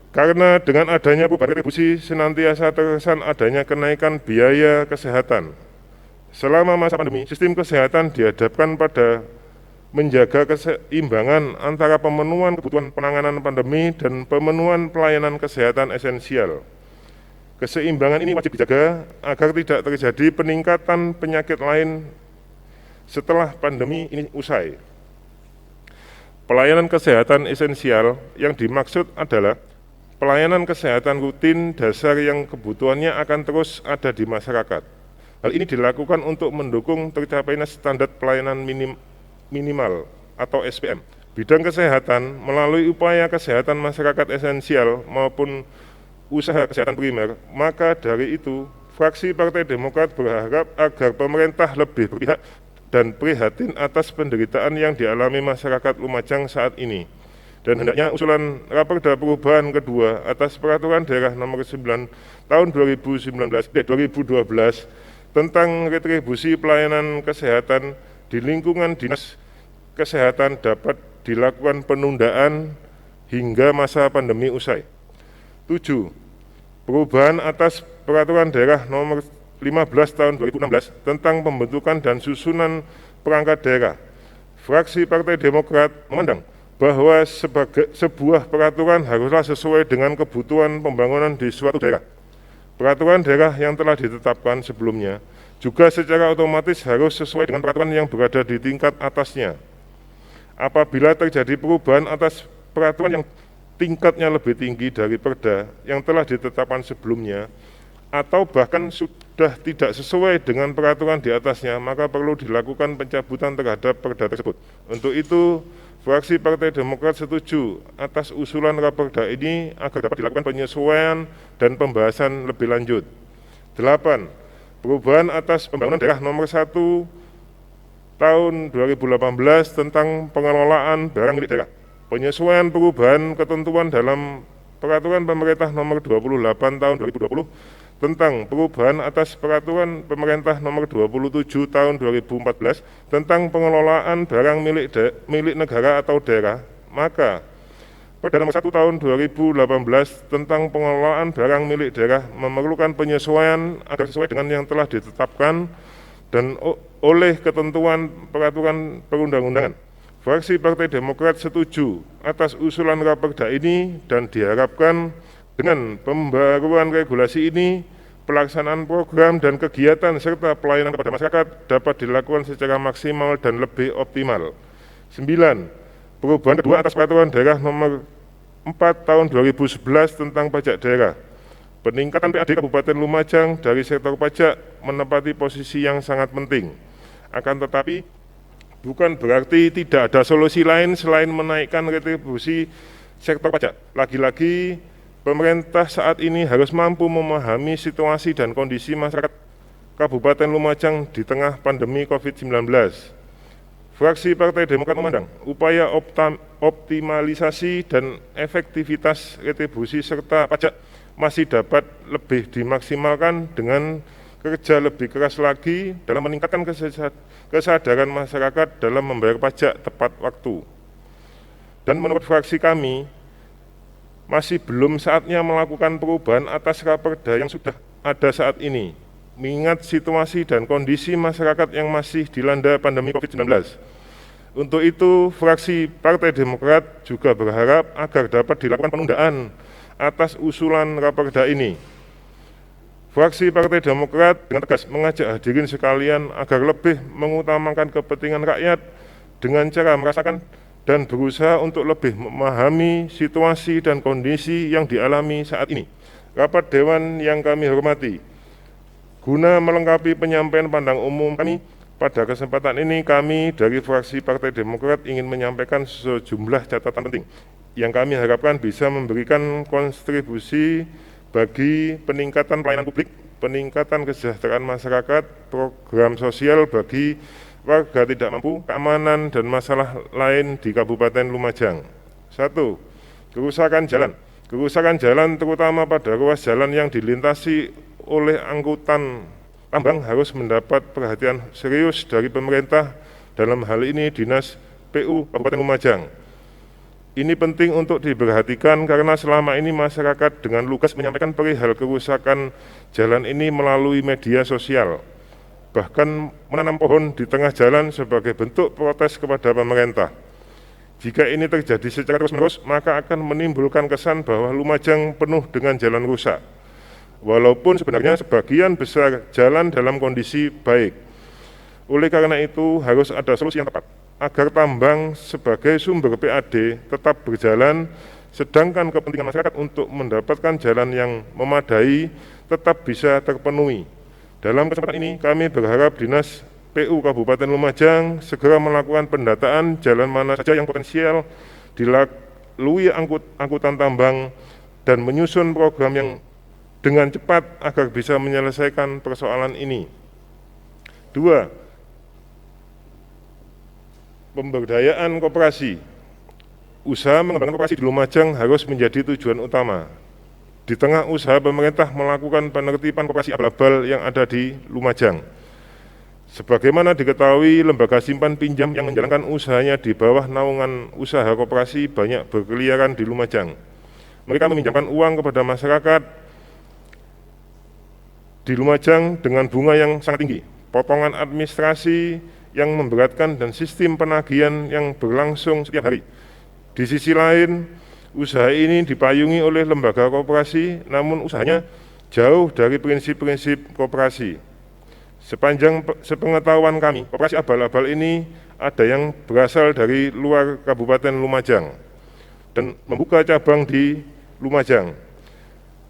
[SPEAKER 4] Karena dengan adanya perubahan retribusi senantiasa terkesan adanya kenaikan biaya kesehatan. Selama masa pandemi, sistem kesehatan dihadapkan pada menjaga keseimbangan antara pemenuhan kebutuhan penanganan pandemi dan pemenuhan pelayanan kesehatan esensial. Keseimbangan ini wajib dijaga agar tidak terjadi peningkatan penyakit lain setelah pandemi ini usai. Pelayanan kesehatan esensial yang dimaksud adalah pelayanan kesehatan rutin dasar yang kebutuhannya akan terus ada di masyarakat. Hal ini dilakukan untuk mendukung tercapainya standar pelayanan minimal atau SPM. Bidang kesehatan melalui upaya kesehatan masyarakat esensial maupun usaha kesehatan primer. Maka dari itu, fraksi Partai Demokrat berharap agar pemerintah lebih berpihak dan prihatin atas penderitaan yang dialami masyarakat Lumajang saat ini. Dan hendaknya usulan Raperda perubahan kedua atas Peraturan Daerah Nomor 9 Tahun 2012 tentang retribusi pelayanan kesehatan di lingkungan dinas kesehatan dapat dilakukan penundaan hingga masa pandemi usai. 7. Perubahan atas Peraturan Daerah Nomor 15 tahun 2016 tentang pembentukan dan susunan perangkat daerah. Fraksi Partai Demokrat memandang bahwa sebuah peraturan haruslah sesuai dengan kebutuhan pembangunan di suatu daerah. Peraturan daerah yang telah ditetapkan sebelumnya juga secara otomatis harus sesuai dengan peraturan yang berada di tingkat atasnya. Apabila terjadi perubahan atas peraturan yang tingkatnya lebih tinggi dari perda yang telah ditetapkan sebelumnya, atau bahkan sudah tidak sesuai dengan peraturan di atasnya, maka perlu dilakukan pencabutan terhadap perda tersebut. Untuk itu, fraksi Partai Demokrat setuju atas usulan Raperda ini agar dapat dilakukan penyesuaian dan pembahasan lebih lanjut. 8. Perubahan atas Pembangunan Daerah Nomor 1 Tahun 2018 tentang pengelolaan barang milik daerah. Penyesuaian perubahan ketentuan dalam Peraturan Pemerintah Nomor 28 Tahun 2020 tentang perubahan atas Peraturan Pemerintah Nomor 27 Tahun 2014 tentang pengelolaan barang milik negara atau daerah, maka Perda Nomor 1 Tahun 2018 tentang pengelolaan barang milik daerah memerlukan penyesuaian agar sesuai dengan yang telah ditetapkan dan oleh ketentuan peraturan perundang-undangan. Fraksi Partai Demokrat setuju atas usulan Raperda ini dan diharapkan dengan pembaruan regulasi ini, pelaksanaan program dan kegiatan serta pelayanan kepada masyarakat dapat dilakukan secara maksimal dan lebih optimal. 9. Perubahan kedua atas Peraturan Daerah Nomor 4 Tahun 2011 tentang pajak daerah. Peningkatan PAD Kabupaten Lumajang dari sektor pajak menempati posisi yang sangat penting. Akan tetapi, bukan berarti tidak ada solusi lain selain menaikkan retribusi sektor pajak. Lagi-lagi, pemerintah saat ini harus mampu memahami situasi dan kondisi masyarakat Kabupaten Lumajang di tengah pandemi COVID-19. Fraksi Partai Demokrat memandang upaya optimalisasi dan efektivitas retribusi serta pajak masih dapat lebih dimaksimalkan dengan kerja lebih keras lagi dalam meningkatkan kesadaran masyarakat dalam membayar pajak tepat waktu. Dan menurut fraksi kami, masih belum saatnya melakukan perubahan atas Raperda yang sudah ada saat ini, mengingat situasi dan kondisi masyarakat yang masih dilanda pandemi COVID-19. Untuk itu, fraksi Partai Demokrat juga berharap agar dapat dilakukan penundaan atas usulan Raperda ini. Fraksi Partai Demokrat dengan tegas mengajak hadirin sekalian agar lebih mengutamakan kepentingan rakyat dengan cara merasakan dan berusaha untuk lebih memahami situasi dan kondisi yang dialami saat ini. Rapat Dewan yang kami hormati, guna melengkapi penyampaian pandang umum kami, pada kesempatan ini kami dari fraksi Partai Demokrat ingin menyampaikan sejumlah catatan penting yang kami harapkan bisa memberikan kontribusi bagi peningkatan pelayanan publik, peningkatan kesejahteraan masyarakat, program sosial bagi warga tidak mampu, keamanan dan masalah lain di Kabupaten Lumajang. 1. Kerusakan jalan. Kerusakan jalan terutama pada ruas jalan yang dilintasi oleh angkutan tambang harus mendapat perhatian serius dari pemerintah, dalam hal ini Dinas PU Kabupaten Lumajang. Ini penting untuk diperhatikan karena selama ini masyarakat dengan lugas menyampaikan perihal kerusakan jalan ini melalui media sosial, bahkan menanam pohon di tengah jalan sebagai bentuk protes kepada pemerintah. Jika ini terjadi secara terus-menerus, maka akan menimbulkan kesan bahwa Lumajang penuh dengan jalan rusak. Walaupun sebenarnya sebagian besar jalan dalam kondisi baik. Oleh karena itu harus ada solusi yang tepat agar tambang sebagai sumber PAD tetap berjalan, sedangkan kepentingan masyarakat untuk mendapatkan jalan yang memadai tetap bisa terpenuhi. Dalam kesempatan ini kami berharap Dinas PU Kabupaten Lumajang segera melakukan pendataan jalan mana saja yang potensial dilalui angkutan tambang dan menyusun program yang dengan cepat agar bisa menyelesaikan persoalan ini. 2. Pemberdayaan koperasi. Usaha mengembangkan koperasi di Lumajang harus menjadi tujuan utama. Di tengah usaha pemerintah melakukan penertiban koperasi abal-abal yang ada di Lumajang. Sebagaimana diketahui, lembaga simpan pinjam yang menjalankan usahanya di bawah naungan usaha koperasi banyak berkeliaran di Lumajang. Mereka meminjamkan uang kepada masyarakat di Lumajang dengan bunga yang sangat tinggi, potongan administrasi yang memberatkan, dan sistem penagihan yang berlangsung setiap hari. Di sisi lain, usaha ini dipayungi oleh lembaga koperasi, namun usahanya jauh dari prinsip-prinsip koperasi. Sepanjang sepengetahuan kami, koperasi abal-abal ini ada yang berasal dari luar Kabupaten Lumajang dan membuka cabang di Lumajang.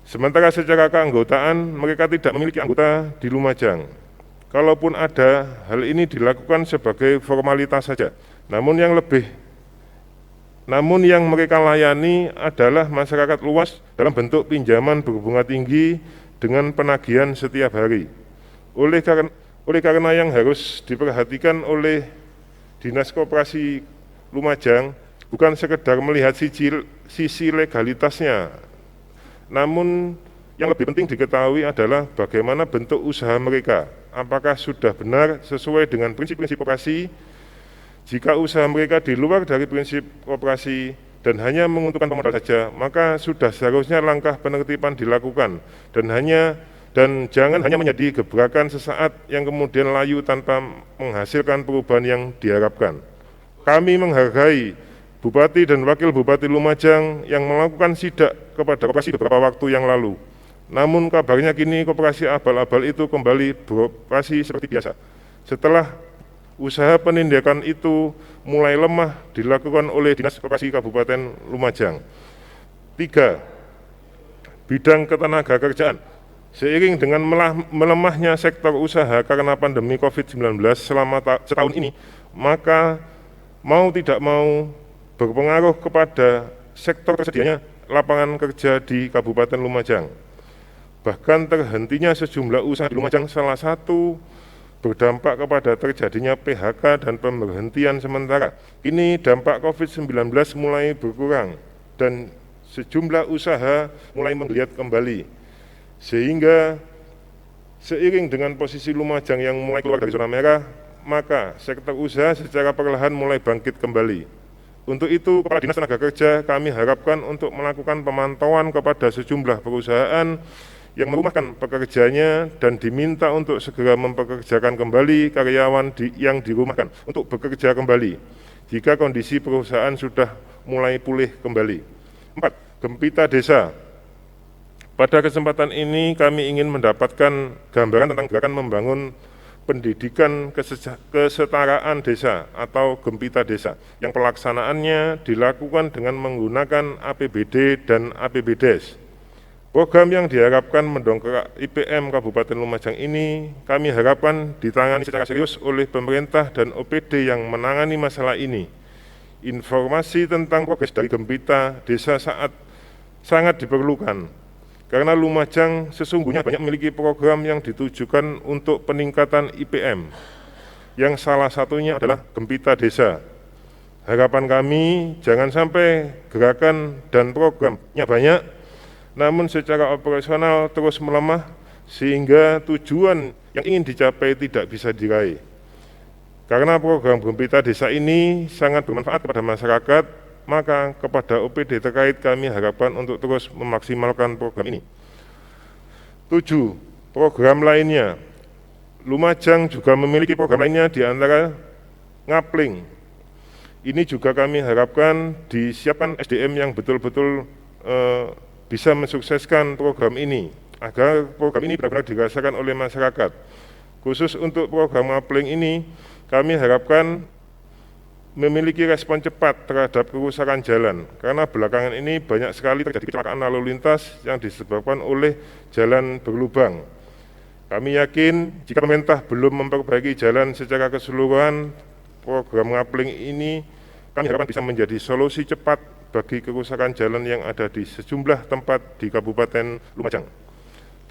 [SPEAKER 4] Sementara secara keanggotaan mereka tidak memiliki anggota di Lumajang. Kalaupun ada, hal ini dilakukan sebagai formalitas saja. Namun yang mereka layani adalah masyarakat luas dalam bentuk pinjaman berbunga tinggi dengan penagihan setiap hari. Oleh karena yang harus diperhatikan oleh Dinas Koperasi Lumajang bukan sekedar melihat sisi legalitasnya, namun yang lebih penting diketahui adalah bagaimana bentuk usaha mereka, apakah sudah benar sesuai dengan prinsip-prinsip koperasi. Jika usaha mereka di luar dari prinsip koperasi dan hanya menguntungkan pemodal saja, maka sudah seharusnya langkah penertiban dilakukan dan jangan hanya menjadi gebrakan sesaat yang kemudian layu tanpa menghasilkan perubahan yang diharapkan. Kami menghargai Bupati dan Wakil Bupati Lumajang yang melakukan sidak kepada koperasi beberapa waktu yang lalu. Namun kabarnya kini koperasi abal-abal itu kembali beroperasi seperti biasa. Setelah usaha penindakan itu mulai lemah dilakukan oleh Dinas Koperasi Kabupaten Lumajang. 3. Bidang ketenagakerjaan. Seiring dengan melemahnya sektor usaha karena pandemi COVID-19 selama setahun ini, maka mau tidak mau berpengaruh kepada sektor tersedianya lapangan kerja di Kabupaten Lumajang. Bahkan terhentinya sejumlah usaha di Lumajang salah satu berdampak kepada terjadinya PHK dan pemberhentian sementara. Kini dampak COVID-19 mulai berkurang dan sejumlah usaha mulai menggeliat kembali. Sehingga seiring dengan posisi Lumajang yang mulai keluar dari zona merah, maka sektor usaha secara perlahan mulai bangkit kembali. Untuk itu, Kepala Dinas Tenaga Kerja kami harapkan untuk melakukan pemantauan kepada sejumlah perusahaan yang merumahkan pekerjanya dan diminta untuk segera mempekerjakan kembali karyawan yang dirumahkan untuk bekerja kembali jika kondisi perusahaan sudah mulai pulih kembali. 4. Gempita Desa. Pada kesempatan ini kami ingin mendapatkan gambaran tentang gerakan membangun pendidikan kesetaraan desa atau Gempita Desa yang pelaksanaannya dilakukan dengan menggunakan APBD dan APBDes. Program yang diharapkan mendongkrak IPM Kabupaten Lumajang ini kami harapkan ditangani secara serius oleh pemerintah dan OPD yang menangani masalah ini. Informasi tentang progres dari Gempita Desa sangat diperlukan. Karena Lumajang sesungguhnya banyak memiliki program yang ditujukan untuk peningkatan IPM, yang salah satunya adalah Gempita Desa. Harapan kami jangan sampai gerakan dan programnya banyak, namun secara operasional terus melemah sehingga tujuan yang ingin dicapai tidak bisa diraih. Karena program Gempita Desa ini sangat bermanfaat kepada masyarakat, maka kepada OPD terkait kami harapkan untuk terus memaksimalkan program ini. 7. Program lainnya. Lumajang juga memiliki program lainnya di antara Ngapling. Ini juga kami harapkan disiapkan SDM yang betul-betul bisa mensukseskan program ini, agar program ini benar-benar dirasakan oleh masyarakat. Khusus untuk program Ngapling ini, kami harapkan memiliki respon cepat terhadap kerusakan jalan, karena belakangan ini banyak sekali terjadi kecelakaan lalu lintas yang disebabkan oleh jalan berlubang. Kami yakin jika pemerintah belum memperbaiki jalan secara keseluruhan, program Ngapling ini kami harapkan bisa menjadi solusi cepat bagi kerusakan jalan yang ada di sejumlah tempat di Kabupaten Lumajang.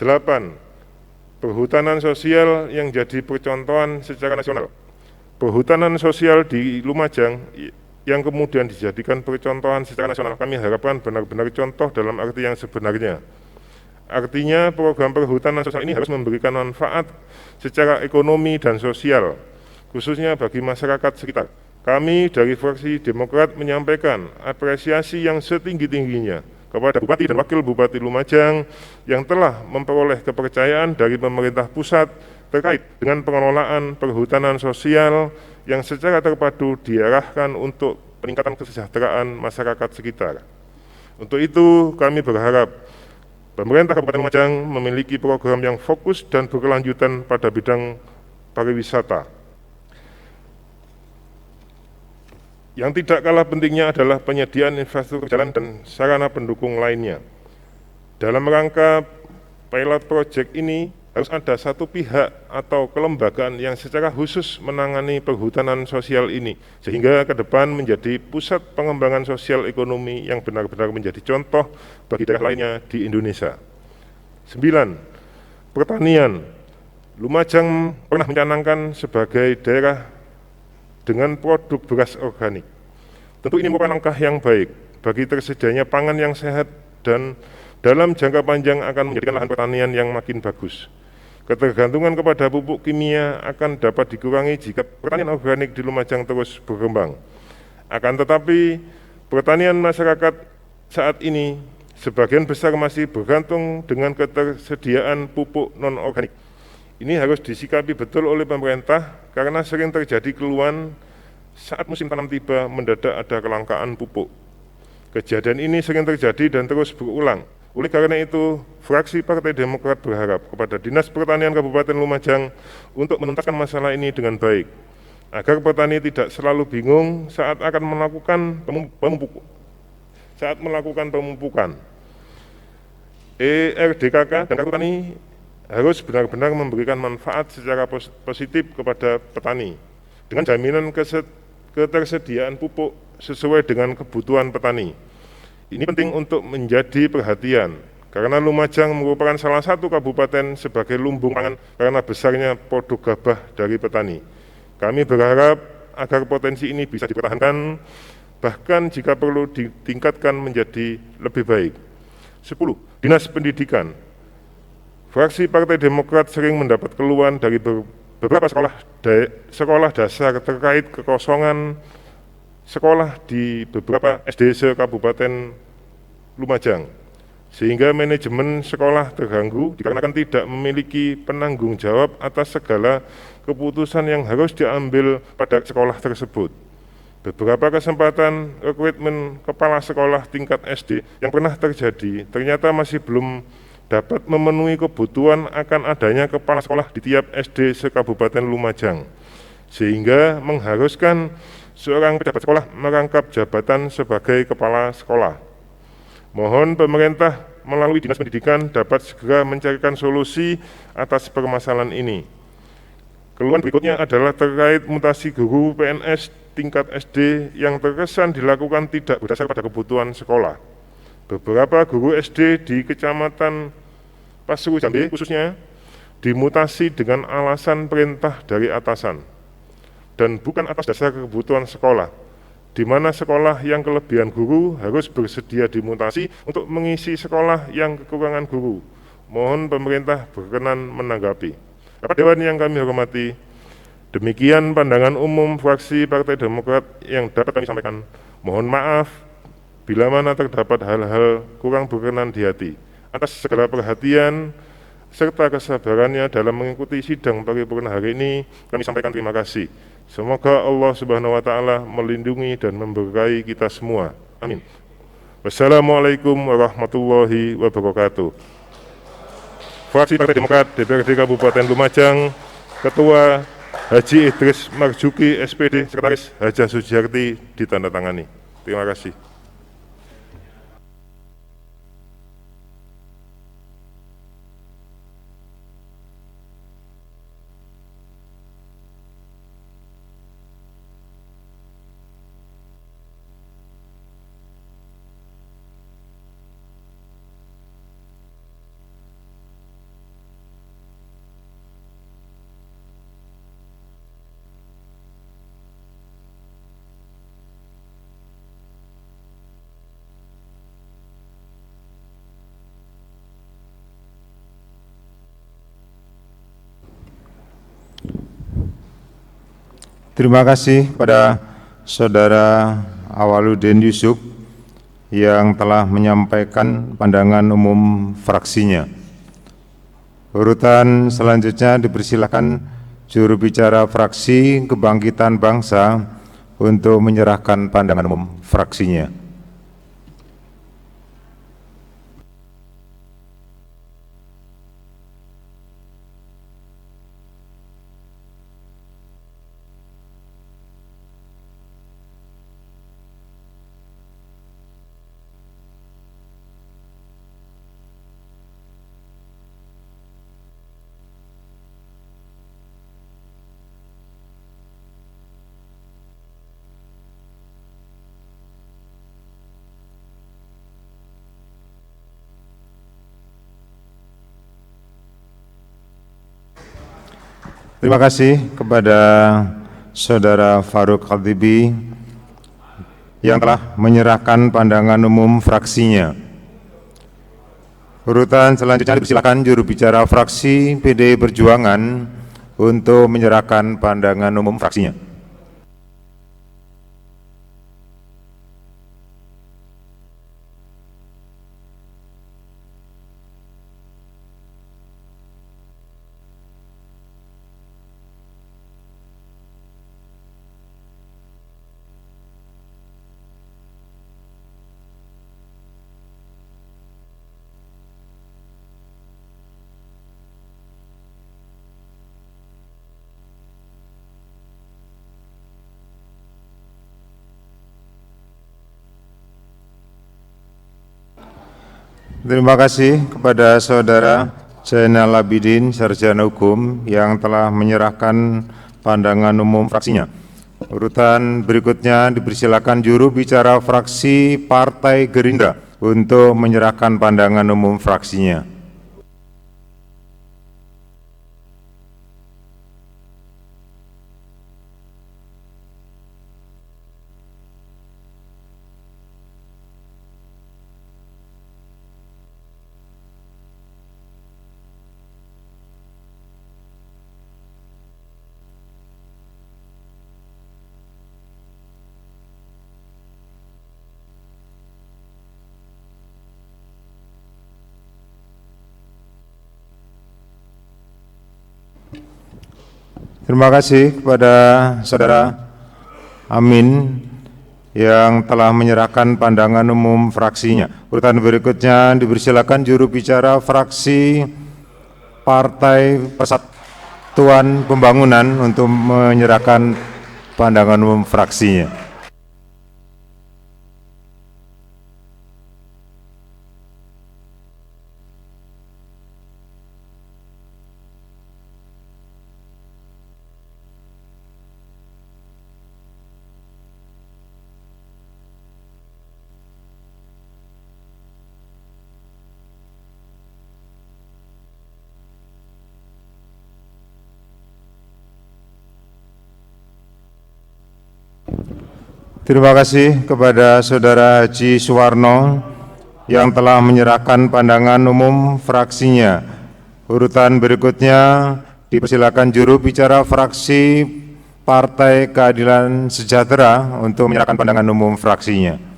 [SPEAKER 4] 8. Perhutanan sosial yang jadi percontohan secara nasional. Perhutanan sosial di Lumajang yang kemudian dijadikan percontohan secara nasional, kami harapkan benar-benar contoh dalam arti yang sebenarnya. Artinya program perhutanan sosial ini harus memberikan manfaat secara ekonomi dan sosial, khususnya bagi masyarakat sekitar. Kami dari fraksi Demokrat menyampaikan apresiasi yang setinggi-tingginya kepada Bupati dan Wakil Bupati Lumajang yang telah memperoleh kepercayaan dari pemerintah pusat terkait dengan pengelolaan perhutanan sosial yang secara terpadu diarahkan untuk peningkatan kesejahteraan masyarakat sekitar. Untuk itu, kami berharap pemerintah Kabupaten Lumajang memiliki program yang fokus dan berkelanjutan pada bidang pariwisata. Yang tidak kalah pentingnya adalah penyediaan infrastruktur jalan dan sarana pendukung lainnya. Dalam rangka pilot project ini harus ada satu pihak atau kelembagaan yang secara khusus menangani perhutanan sosial ini, sehingga ke depan menjadi pusat pengembangan sosial ekonomi yang benar-benar menjadi contoh bagi daerah lainnya di Indonesia. 9. Pertanian. Lumajang pernah mencanangkan sebagai daerah dengan produk beras organik. Tentu ini merupakan langkah yang baik bagi tersedianya pangan yang sehat dan dalam jangka panjang akan menjadikan lahan pertanian yang makin bagus. Ketergantungan kepada pupuk kimia akan dapat dikurangi jika pertanian organik di Lumajang terus berkembang. Akan tetapi, pertanian masyarakat saat ini sebagian besar masih bergantung dengan ketersediaan pupuk non-organik. Ini harus disikapi betul oleh pemerintah karena sering terjadi keluhan saat musim tanam tiba mendadak ada kelangkaan pupuk. Kejadian ini sering terjadi dan terus berulang. Oleh karena itu, fraksi Partai Demokrat berharap kepada Dinas Pertanian Kabupaten Lumajang untuk menuntaskan masalah ini dengan baik, agar petani tidak selalu bingung saat akan melakukan pemupukan. ERDKK dan Kartu Tani harus benar-benar memberikan manfaat secara positif kepada petani dengan jaminan ketersediaan pupuk sesuai dengan kebutuhan petani. Ini penting untuk menjadi perhatian karena Lumajang merupakan salah satu kabupaten sebagai lumbung pangan karena besarnya produk gabah dari petani. Kami berharap agar potensi ini bisa dipertahankan, bahkan jika perlu ditingkatkan menjadi lebih baik. 10. Dinas Pendidikan. Fraksi Partai Demokrat sering mendapat keluhan dari beberapa sekolah dasar terkait kekosongan sekolah di beberapa SD se-Kabupaten Lumajang, sehingga manajemen sekolah terganggu dikarenakan tidak memiliki penanggung jawab atas segala keputusan yang harus diambil pada sekolah tersebut. Beberapa kesempatan rekrutmen kepala sekolah tingkat SD yang pernah terjadi ternyata masih belum dapat memenuhi kebutuhan akan adanya kepala sekolah di tiap SD se-Kabupaten Lumajang, sehingga mengharuskan seorang pejabat sekolah merangkap jabatan sebagai kepala sekolah. Mohon pemerintah melalui Dinas Pendidikan dapat segera mencarikan solusi atas permasalahan ini. Keluhan berikutnya adalah terkait mutasi guru PNS tingkat SD yang terkesan dilakukan tidak berdasar pada kebutuhan sekolah. Beberapa guru SD di Kecamatan Pasru Jambe khususnya dimutasi dengan alasan perintah dari atasan dan bukan atas dasar kebutuhan sekolah, di mana sekolah yang kelebihan guru harus bersedia dimutasi untuk mengisi sekolah yang kekurangan guru. Mohon pemerintah berkenan menanggapi. Bapak Dewan yang kami hormati, demikian pandangan umum fraksi Partai Demokrat yang dapat kami sampaikan. Mohon maaf bila mana terdapat hal-hal kurang berkenan di hati. Atas segala perhatian serta kesabarannya dalam mengikuti sidang paripurna hari ini, kami sampaikan terima kasih. Semoga Allah Subhanahu wa Ta'ala melindungi dan memberkahi kita semua. Amin. Wassalamualaikum warahmatullahi wabarakatuh. Fraksi Partai Demokrat DPRD Kabupaten Lumajang, Ketua Haji Idris Marjuki SPD, Sekretaris Haja Sujiarti ditandatangani. Terima kasih.
[SPEAKER 2] Terima kasih pada Saudara Awaludin Yusuf, yang telah menyampaikan pandangan umum fraksinya. Urutan selanjutnya dipersilakan juru bicara fraksi Kebangkitan Bangsa untuk menyerahkan pandangan umum fraksinya. Terima kasih kepada Saudara Farouk Khathibi yang telah menyerahkan pandangan umum fraksinya. Urutan selanjutnya dipersilakan juru bicara fraksi PDI Perjuangan untuk menyerahkan pandangan umum fraksinya. Terima kasih kepada Saudara Zainal Abidin, Sarjana Hukum, yang telah menyerahkan pandangan umum fraksinya. Urutan berikutnya dipersilakan juru bicara fraksi Partai Gerindra untuk menyerahkan pandangan umum fraksinya. Terima kasih kepada Saudara Amin yang telah menyerahkan pandangan umum fraksinya. Urutan berikutnya dipersilakan juru bicara fraksi Partai Persatuan Pembangunan untuk menyerahkan pandangan umum fraksinya. Terima kasih kepada Saudara Haji Suwarno yang telah menyerahkan pandangan umum fraksinya. Urutan berikutnya dipersilakan juru bicara fraksi Partai Keadilan Sejahtera untuk menyerahkan pandangan umum fraksinya.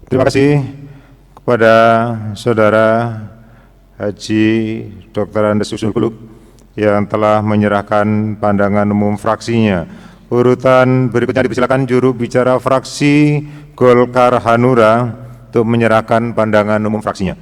[SPEAKER 2] Terima kasih kepada Saudara Haji Dr. Andes Husnul Khuluq yang telah menyerahkan pandangan umum fraksinya. Urutan berikutnya dipersilakan juru bicara fraksi Golkar Hanura untuk menyerahkan pandangan umum fraksinya.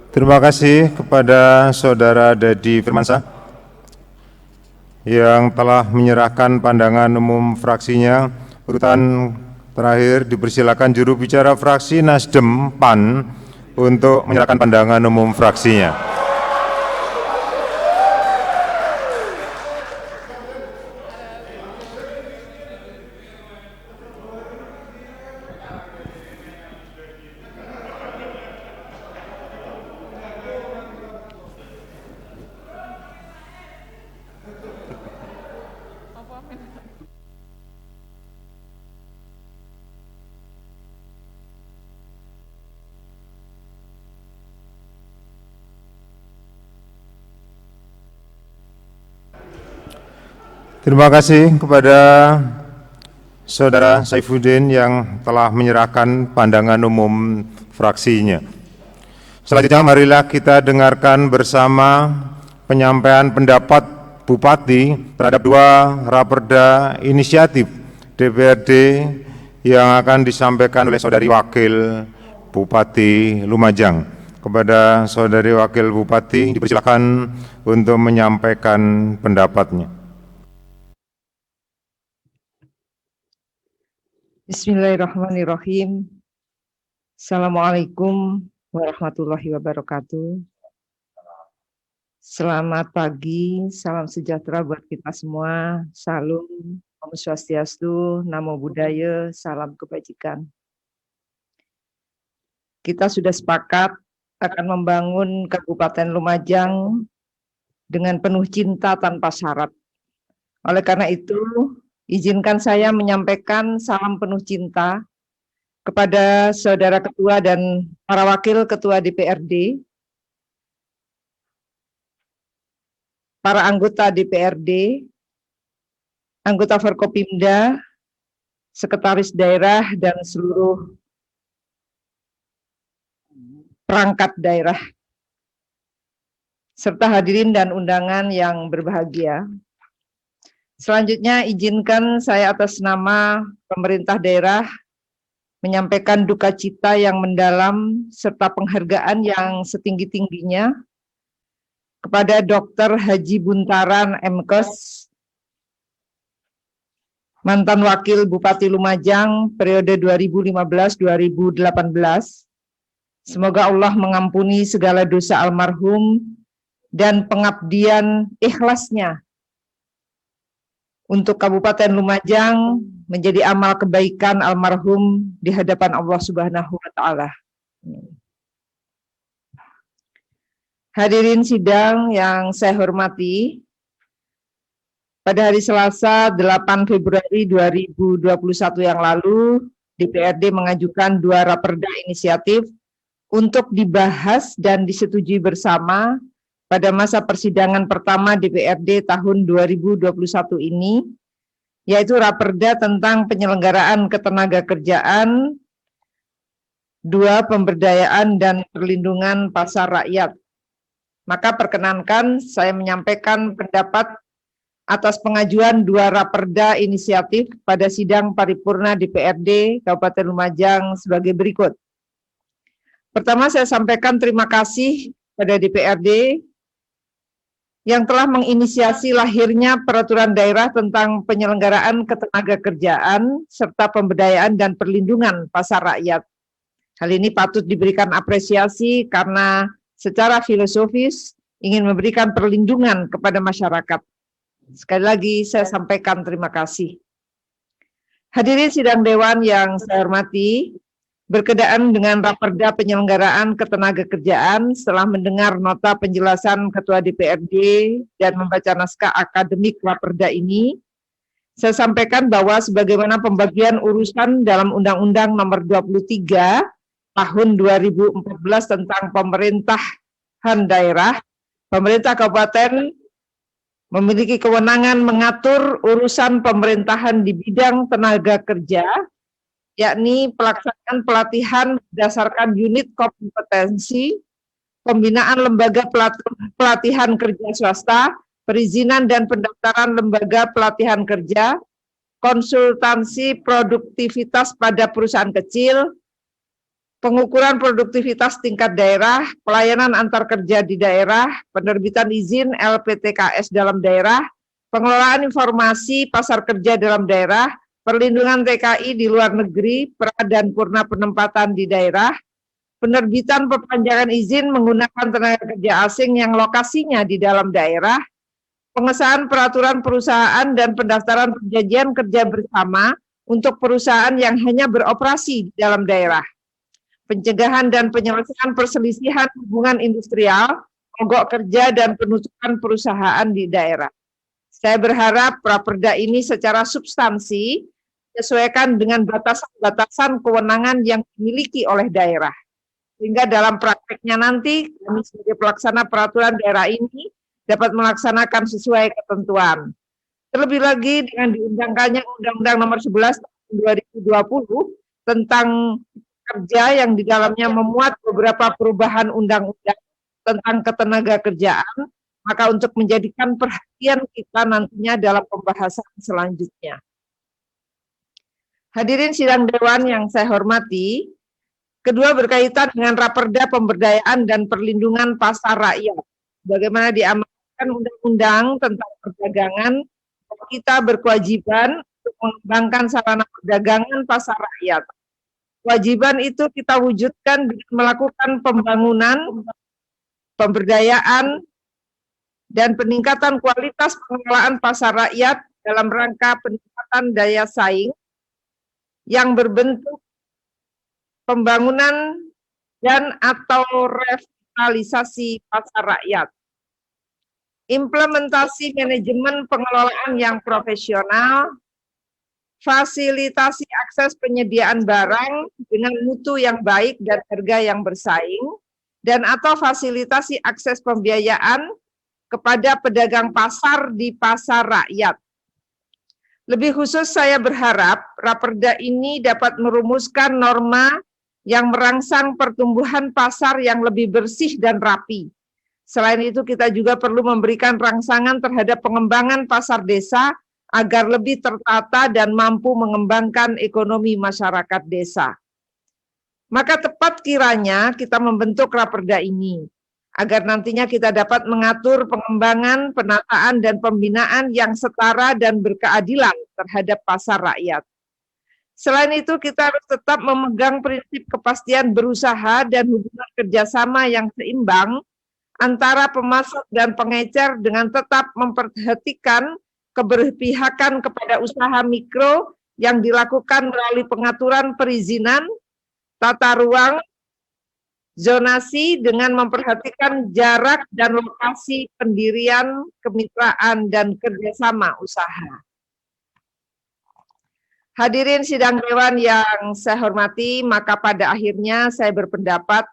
[SPEAKER 2] Terima kasih kepada Saudara Dedi Firmansyah yang telah menyerahkan pandangan umum fraksinya. Urutan terakhir dipersilakan juru bicara fraksi Nasdem PAN untuk menyerahkan pandangan umum fraksinya. Terima kasih kepada Saudara Saifuddin yang telah menyerahkan pandangan umum fraksinya. Selanjutnya marilah kita dengarkan bersama penyampaian pendapat Bupati terhadap dua raperda inisiatif DPRD yang akan disampaikan oleh Saudari Wakil Bupati Lumajang. Kepada Saudari Wakil Bupati dipersilakan untuk menyampaikan pendapatnya.
[SPEAKER 5] Bismillahirrahmanirrahim. Assalamualaikum warahmatullahi wabarakatuh. Selamat pagi, salam sejahtera buat kita semua. Salam, Om Swastiastu, Namo Buddhaya, salam kebajikan. Kita sudah sepakat akan membangun Kabupaten Lumajang dengan penuh cinta tanpa syarat. Oleh karena itu, izinkan saya menyampaikan salam penuh cinta kepada Saudara Ketua dan para Wakil Ketua DPRD, para anggota DPRD, anggota Forkopimda, Sekretaris Daerah, dan seluruh perangkat daerah, serta hadirin dan undangan yang berbahagia. Selanjutnya izinkan saya atas nama pemerintah daerah menyampaikan duka cita yang mendalam serta penghargaan yang setinggi-tingginya kepada Dr. Haji Buntaran MKes, mantan Wakil Bupati Lumajang periode 2015-2018. Semoga Allah mengampuni segala dosa almarhum dan pengabdian ikhlasnya untuk Kabupaten Lumajang menjadi amal kebaikan almarhum di hadapan Allah Subhanahu wa Ta'ala. Hadirin sidang yang saya hormati, pada hari Selasa 8 Februari 2021 yang lalu, DPRD mengajukan dua raperda inisiatif untuk dibahas dan disetujui bersama pada masa persidangan pertama DPRD tahun 2021 ini, yaitu raperda tentang penyelenggaraan ketenagakerjaan, dua pemberdayaan dan perlindungan pasar rakyat. Maka perkenankan saya menyampaikan pendapat atas pengajuan dua raperda inisiatif pada sidang paripurna DPRD Kabupaten Lumajang sebagai berikut. Pertama, saya sampaikan terima kasih pada DPRD yang telah menginisiasi lahirnya peraturan daerah tentang penyelenggaraan ketenagakerjaan serta pemberdayaan dan perlindungan pasar rakyat. Hal ini patut diberikan apresiasi karena secara filosofis ingin memberikan perlindungan kepada masyarakat. Sekali lagi saya sampaikan terima kasih. Hadirin sidang dewan yang saya hormati, berkenaan dengan raperda penyelenggaraan ketenagakerjaan, setelah mendengar nota penjelasan Ketua DPRD dan membaca naskah akademik raperda ini, saya sampaikan bahwa sebagaimana pembagian urusan dalam Undang-Undang Nomor 23 Tahun 2014 tentang pemerintahan daerah, pemerintah kabupaten memiliki kewenangan mengatur urusan pemerintahan di bidang tenaga kerja, yakni pelaksanaan pelatihan berdasarkan unit kompetensi, pembinaan lembaga pelatihan kerja swasta, perizinan dan pendaftaran lembaga pelatihan kerja, konsultansi produktivitas pada perusahaan kecil, pengukuran produktivitas tingkat daerah, pelayanan antar kerja di daerah, penerbitan izin LPTKS dalam daerah, pengelolaan informasi pasar kerja dalam daerah, perlindungan TKI di luar negeri, pra dan purna penempatan di daerah, penerbitan perpanjangan izin menggunakan tenaga kerja asing yang lokasinya di dalam daerah, pengesahan peraturan perusahaan dan pendaftaran perjanjian kerja bersama untuk perusahaan yang hanya beroperasi di dalam daerah, pencegahan dan penyelesaian perselisihan hubungan industrial, mogok kerja dan penutupan perusahaan di daerah. Saya berharap Raperda ini secara substansi disesuaikan dengan batasan-batasan kewenangan yang dimiliki oleh daerah. Sehingga dalam prakteknya nanti kami sebagai pelaksana peraturan daerah ini dapat melaksanakan sesuai ketentuan. Terlebih lagi dengan diundangkannya Undang-Undang Nomor 11 Tahun 2020 tentang kerja yang di dalamnya memuat beberapa perubahan undang-undang tentang ketenaga kerjaan, maka untuk menjadikan perhatian kita nantinya dalam pembahasan selanjutnya. Hadirin sidang dewan yang saya hormati, kedua berkaitan dengan Raperda Pemberdayaan dan Perlindungan Pasar Rakyat. Bagaimana diamanatkan undang-undang tentang perdagangan, kita berkewajiban untuk mengembangkan sarana perdagangan pasar rakyat. Kewajiban itu kita wujudkan dengan melakukan pembangunan, pemberdayaan, dan peningkatan kualitas pengelolaan pasar rakyat dalam rangka peningkatan daya saing yang berbentuk pembangunan dan atau revitalisasi pasar rakyat. Implementasi manajemen pengelolaan yang profesional, fasilitasi akses penyediaan barang dengan mutu yang baik dan harga yang bersaing, dan atau fasilitasi akses pembiayaan kepada pedagang pasar di pasar rakyat. Lebih khusus saya berharap Raperda ini dapat merumuskan norma yang merangsang pertumbuhan pasar yang lebih bersih dan rapi. Selain itu kita juga perlu memberikan rangsangan terhadap pengembangan pasar desa agar lebih tertata dan mampu mengembangkan ekonomi masyarakat desa. Maka tepat kiranya kita membentuk Raperda ini, agar nantinya kita dapat mengatur pengembangan, penataan, dan pembinaan yang setara dan berkeadilan terhadap pasar rakyat. Selain itu, kita harus tetap memegang prinsip kepastian berusaha dan hubungan kerjasama yang seimbang antara pemasok dan pengecer dengan tetap memperhatikan keberpihakan kepada usaha mikro yang dilakukan melalui pengaturan perizinan, tata ruang, zonasi dengan memperhatikan jarak dan lokasi pendirian, kemitraan, dan kerjasama usaha. Hadirin sidang dewan yang saya hormati, maka pada akhirnya saya berpendapat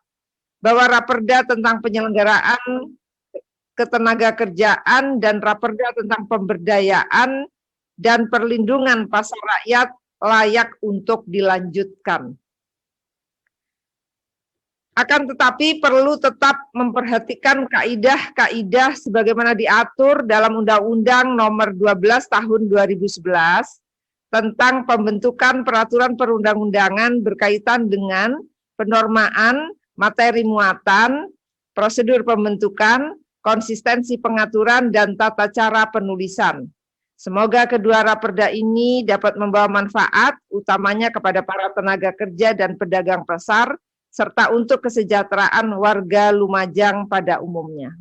[SPEAKER 5] bahwa Raperda tentang penyelenggaraan ketenaga kerjaan dan Raperda tentang pemberdayaan dan perlindungan pasar rakyat layak untuk dilanjutkan. Akan tetapi perlu tetap memperhatikan kaidah-kaidah sebagaimana diatur dalam Undang-Undang Nomor 12 Tahun 2011 tentang pembentukan peraturan perundang-undangan berkaitan dengan penormaan, materi muatan, prosedur pembentukan, konsistensi pengaturan, dan tata cara penulisan. Semoga kedua Raperda ini dapat membawa manfaat, utamanya kepada para tenaga kerja dan pedagang pasar, serta untuk kesejahteraan warga Lumajang pada umumnya.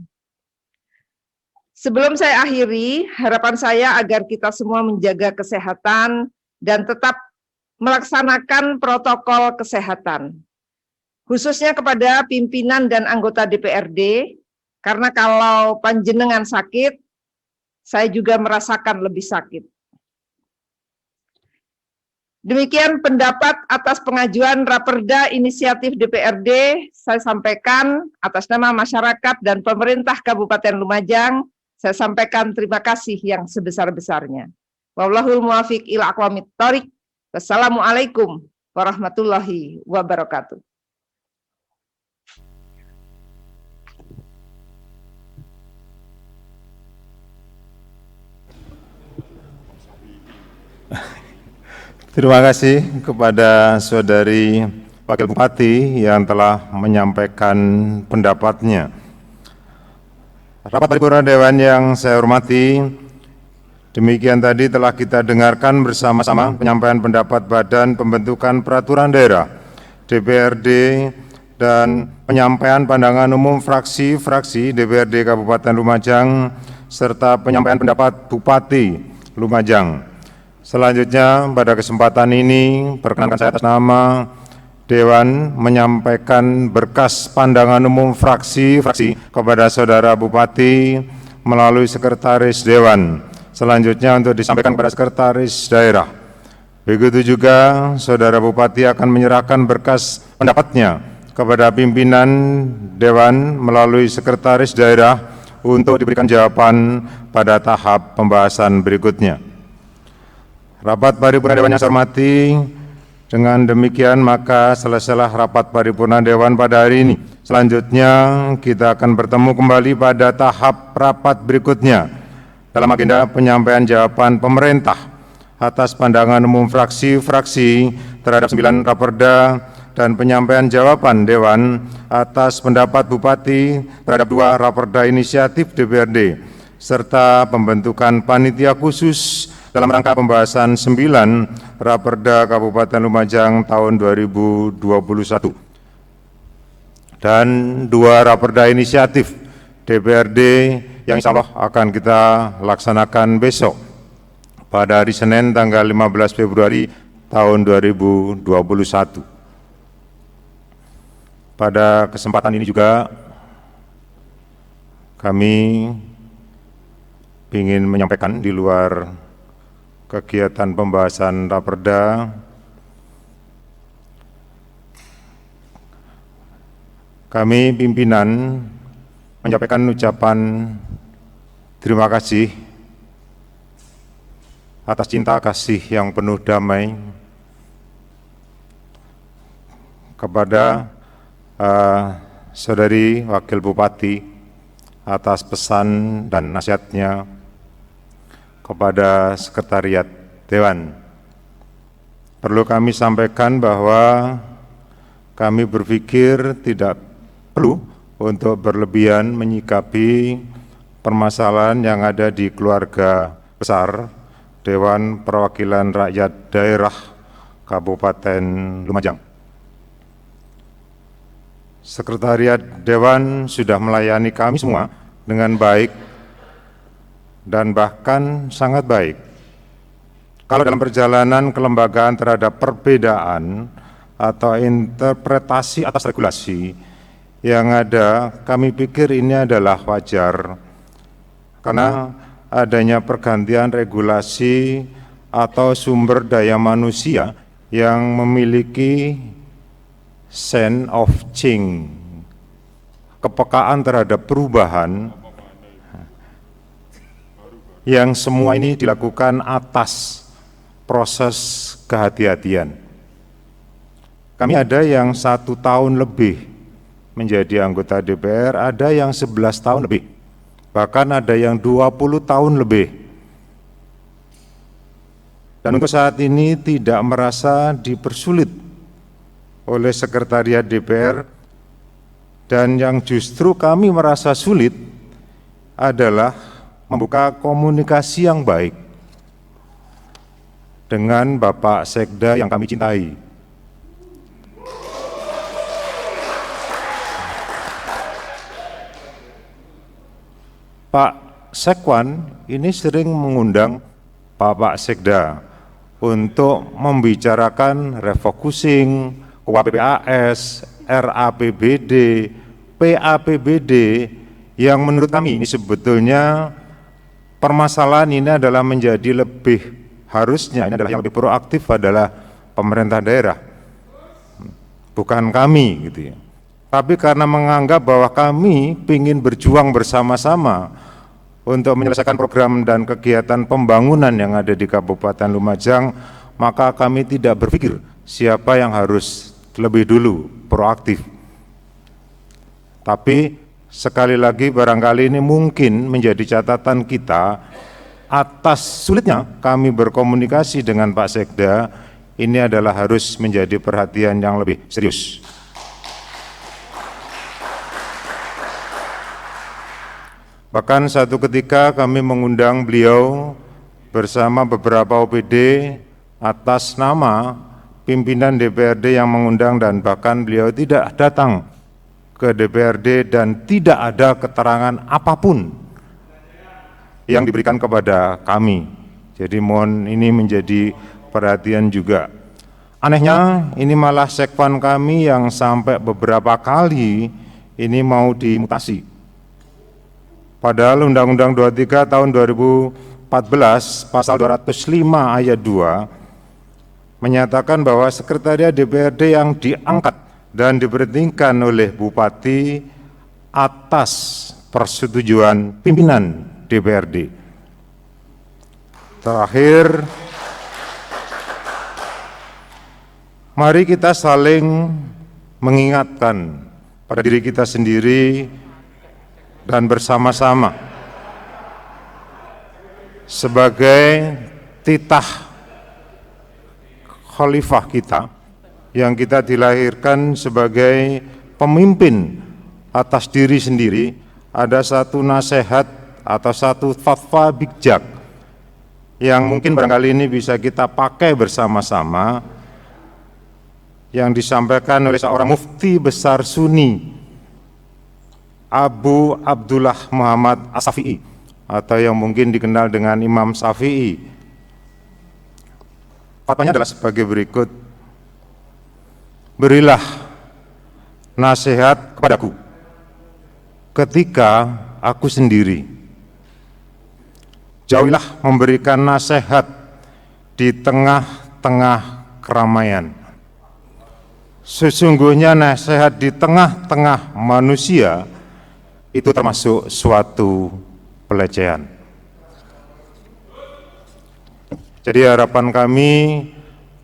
[SPEAKER 5] Sebelum saya akhiri, harapan saya agar kita semua menjaga kesehatan dan tetap melaksanakan protokol kesehatan. Khususnya kepada pimpinan dan anggota DPRD, karena kalau panjenengan sakit, saya juga merasakan lebih sakit. Demikian pendapat atas pengajuan Raperda Inisiatif DPRD saya sampaikan atas nama masyarakat dan pemerintah Kabupaten Lumajang. Saya sampaikan terima kasih yang sebesar-besarnya. Wallahul muwafiq ila aqwamit thoriq. Wassalamualaikum warahmatullahi wabarakatuh.
[SPEAKER 2] Terima kasih kepada Saudari Wakil Bupati yang telah menyampaikan pendapatnya. Rapat Paripurna Dewan yang saya hormati, demikian tadi telah kita dengarkan bersama-sama penyampaian pendapat Badan Pembentukan Peraturan Daerah, DPRD, dan penyampaian pandangan umum fraksi-fraksi DPRD Kabupaten Lumajang, serta penyampaian pendapat Bupati Lumajang. Selanjutnya, pada kesempatan ini, perkenankan saya atas nama Dewan menyampaikan berkas pandangan umum fraksi-fraksi kepada Saudara Bupati melalui Sekretaris Dewan. Selanjutnya untuk disampaikan kepada Sekretaris Daerah. Begitu juga Saudara Bupati akan menyerahkan berkas pendapatnya kepada pimpinan Dewan melalui Sekretaris Daerah untuk diberikan jawaban pada tahap pembahasan berikutnya. Rapat Paripurna Dewan yang saya hormati, dengan demikian maka selesailah rapat paripurna Dewan pada hari ini. Selanjutnya kita akan bertemu kembali pada tahap rapat berikutnya dalam agenda penyampaian jawaban pemerintah atas pandangan umum fraksi-fraksi terhadap 9 raperda dan penyampaian jawaban Dewan atas pendapat Bupati terhadap 2 raperda inisiatif DPRD serta pembentukan panitia khusus dalam rangka pembahasan 9 Raperda Kabupaten Lumajang tahun 2021 dan 2 Raperda inisiatif DPRD yang insya Allah akan kita laksanakan besok pada hari Senin tanggal 15 Februari tahun 2021. Pada kesempatan ini juga kami ingin menyampaikan di luar kegiatan pembahasan raperda, kami pimpinan menyampaikan ucapan terima kasih atas cinta kasih yang penuh damai kepada Saudari Wakil Bupati atas pesan dan nasihatnya kepada Sekretariat Dewan. Perlu kami sampaikan bahwa kami berpikir tidak perlu untuk berlebihan menyikapi permasalahan yang ada di keluarga besar Dewan Perwakilan Rakyat Daerah Kabupaten Lumajang. Sekretariat Dewan sudah melayani kami semua dengan baik dan bahkan sangat baik. Kalau dalam perjalanan kelembagaan terhadap perbedaan atau interpretasi atas regulasi yang ada, kami pikir ini adalah wajar karena adanya pergantian regulasi atau sumber daya manusia yang memiliki sense of change, kepekaan terhadap perubahan, yang semua ini dilakukan atas proses kehati-hatian. Kami ada yang 1 tahun lebih menjadi anggota DPR, ada yang 11 tahun lebih, bahkan ada yang 20 tahun lebih. Dan untuk saat ini tidak merasa dipersulit oleh Sekretariat DPR, dan yang justru kami merasa sulit adalah membuka komunikasi yang baik dengan Bapak Sekda yang kami cintai. Pak Sekwan ini sering mengundang Bapak Sekda untuk membicarakan refocusing, UAPPAS, RAPBD, PAPBD, yang menurut kami ini sebetulnya permasalahan ini adalah menjadi lebih, harusnya ini adalah yang lebih proaktif adalah pemerintah daerah, bukan kami gitu ya. Tapi karena menganggap bahwa kami ingin berjuang bersama-sama untuk menyelesaikan program dan kegiatan pembangunan yang ada di Kabupaten Lumajang, maka kami tidak berpikir siapa yang harus lebih dulu proaktif. Tapi sekali lagi barangkali ini mungkin menjadi catatan kita atas sulitnya kami berkomunikasi dengan Pak Sekda ini adalah harus menjadi perhatian yang lebih serius. Bahkan satu ketika kami mengundang beliau bersama beberapa OPD atas nama pimpinan DPRD yang mengundang, dan bahkan beliau tidak datang ke DPRD dan tidak ada keterangan apapun yang diberikan kepada kami. Jadi mohon ini menjadi perhatian juga. Anehnya ini malah sekvan kami yang sampai beberapa kali ini mau dimutasi. Padahal Undang-Undang 23 tahun 2014 pasal 205 ayat 2 menyatakan bahwa sekretariat DPRD yang diangkat dan diberhentikan oleh Bupati atas persetujuan pimpinan DPRD. Terakhir, mari kita saling mengingatkan pada diri kita sendiri dan bersama-sama sebagai titah khalifah kita yang kita dilahirkan sebagai pemimpin atas diri sendiri, ada satu nasihat atau satu fatwa bijak yang mungkin barangkali ini bisa kita pakai bersama-sama, yang disampaikan oleh seorang mufti besar Sunni, Abu Abdullah Muhammad As-Syafi'i, atau yang mungkin dikenal dengan Imam Syafi'i. Fatwanya adalah sebagai berikut: berilah nasihat kepadaku ketika aku sendiri, jauhilah memberikan nasihat di tengah-tengah keramaian. Sesungguhnya nasihat di tengah-tengah manusia itu termasuk suatu pelecehan. Jadi harapan kami,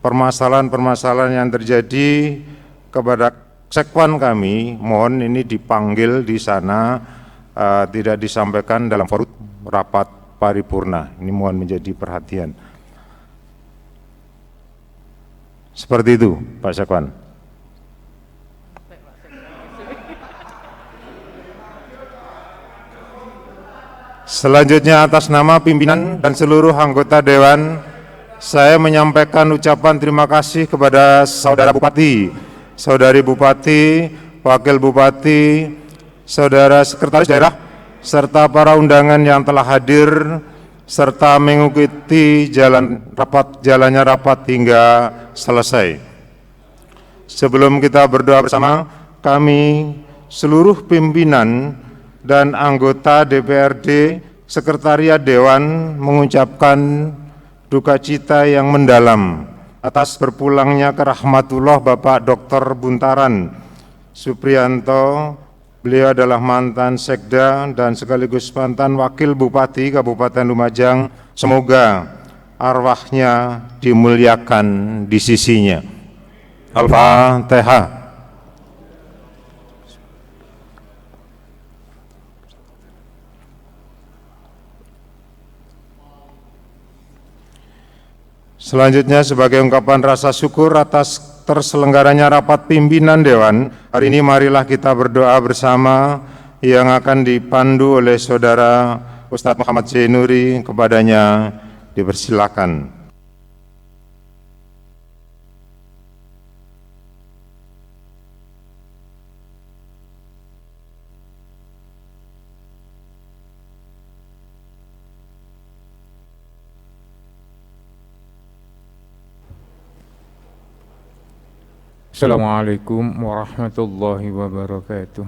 [SPEAKER 2] permasalahan-permasalahan yang terjadi kepada sekwan kami, mohon ini dipanggil di sana, tidak disampaikan dalam forum rapat paripurna. Ini mohon menjadi perhatian. Seperti itu, Pak Sekwan. Selanjutnya, atas nama pimpinan dan seluruh anggota Dewan, saya menyampaikan ucapan terima kasih kepada Saudara Bupati, Saudari Bupati, Wakil Bupati, Saudara Sekretaris Daerah, serta para undangan yang telah hadir, serta mengikuti jalannya rapat hingga selesai. Sebelum kita berdoa bersama, kami seluruh pimpinan dan anggota DPRD, Sekretariat Dewan mengucapkan duka cita yang mendalam atas berpulangnya ke rahmatullah Bapak Dr. Buntaran Supriyanto. Beliau adalah mantan Sekda dan sekaligus mantan Wakil Bupati Kabupaten Lumajang. Semoga arwahnya dimuliakan di sisinya. Al-Fatihah. Selanjutnya, sebagai ungkapan rasa syukur atas terselenggaranya rapat pimpinan Dewan, hari ini marilah kita berdoa bersama yang akan dipandu oleh Saudara Ustadz Muhammad Zainuri. Kepadanya dipersilakan.
[SPEAKER 6] Assalamualaikum warahmatullahi wabarakatuh.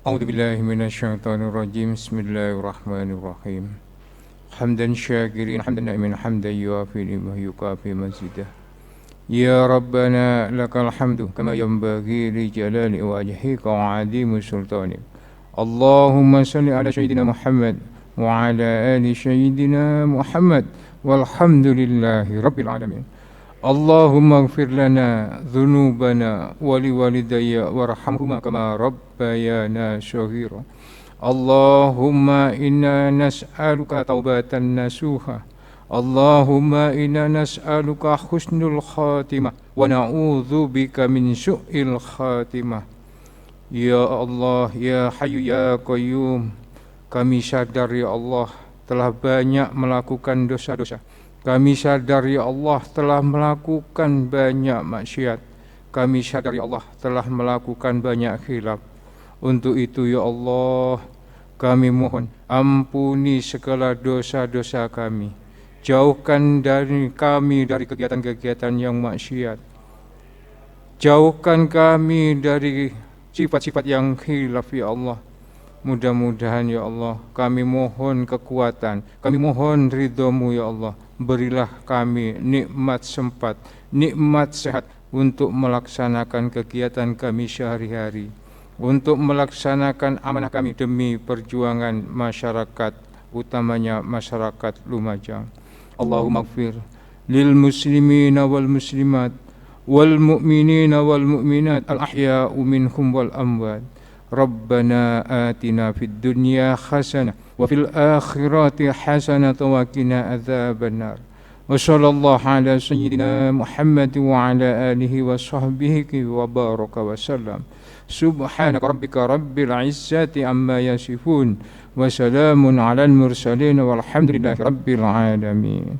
[SPEAKER 6] A'udzu billahi minasyaitonir rajim. Bismillahirrahmanirrahim. Hamdan syakirin, hamdan na'imin, hamdan yuafi wa yukafi mazidah. Ya Rabbana lakal hamdu kama yanbaghi li jalali wajhika wa 'azimi sultanik. Allahumma salli ala sayyidina Muhammad wa ala ali sayyidina Muhammad walhamdulillahi rabbil alamin. Allahumma ighfir lana dhunubana wa liwalidayya warhamhuma kama rabbayana shaghira. Allahumma inna nas'aluka taubatan nasuha Allahumma inna nas'aluka husnul khatimah wa na'udzu bika min su'il khatimah. Ya Allah, ya Hayyu ya Qayyum, kami sadar ya Allah telah banyak melakukan dosa-dosa. Kami sadar ya Allah telah melakukan banyak maksiat. Kami sadar ya Allah telah melakukan banyak khilaf. Untuk itu ya Allah, kami mohon ampuni segala dosa-dosa kami. Jauhkan dari kami dari kegiatan-kegiatan yang maksiat. Jauhkan kami dari sifat-sifat yang khilaf ya Allah. Mudah-mudahan ya Allah, kami mohon kekuatan, kami mohon ridho-Mu ya Allah. Berilah kami nikmat sempat, nikmat sehat untuk melaksanakan kegiatan kami sehari-hari, untuk melaksanakan amanah kami demi perjuangan masyarakat, utamanya masyarakat Lumajang. Allahumma ighfir lil muslimina wal muslimat wal mu'minina wal mu'minat al ahya'u minhum wal amwat. Rabbana atina fid dunya hasanah wa fil akhirati hasanah wa qina adzabannar. Wa sallallahu ala sayyidina Muhammad wa ala alihi wa sahbihi wa baraka wa sallam. Subhanaka rabbika rabbil izzati amma yasifun wa salamun alal mursalin walhamdulillahi rabbil alamin.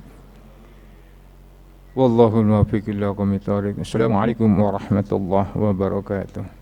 [SPEAKER 6] Wallahu muwaffiq ila aqwamit thoriq. Assalamualaikum warahmatullahi wabarakatuh.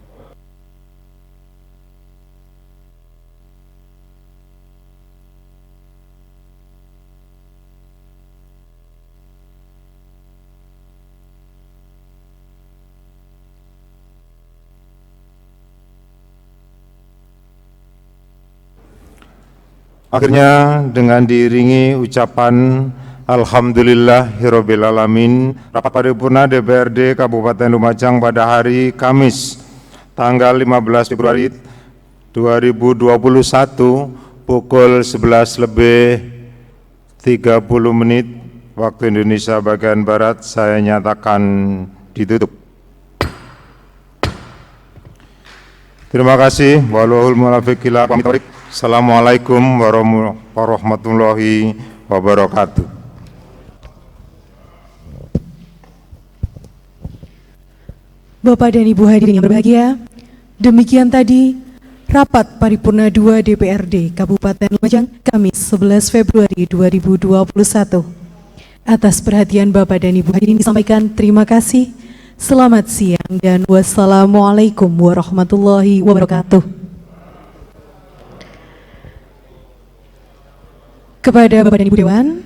[SPEAKER 2] Akhirnya dengan diiringi ucapan Alhamdulillahirabbil alamin, rapat paripurna DPRD Kabupaten Lumajang pada hari Kamis tanggal 15 Februari 2021 pukul 11:30 waktu Indonesia bagian Barat saya nyatakan ditutup. Terima kasih. Wallahul muwaffiq ila aqwamit thoriq. Assalamualaikum warahmatullahi wabarakatuh.
[SPEAKER 1] Bapak dan Ibu hadirin yang berbahagia, demikian tadi rapat paripurna 2 DPRD Kabupaten Lumajang Kamis 11 Februari 2021. Atas perhatian Bapak dan Ibu hadirin disampaikan terima kasih, selamat siang dan wassalamualaikum warahmatullahi wabarakatuh. Kepada Bapak dan Ibu Dewan,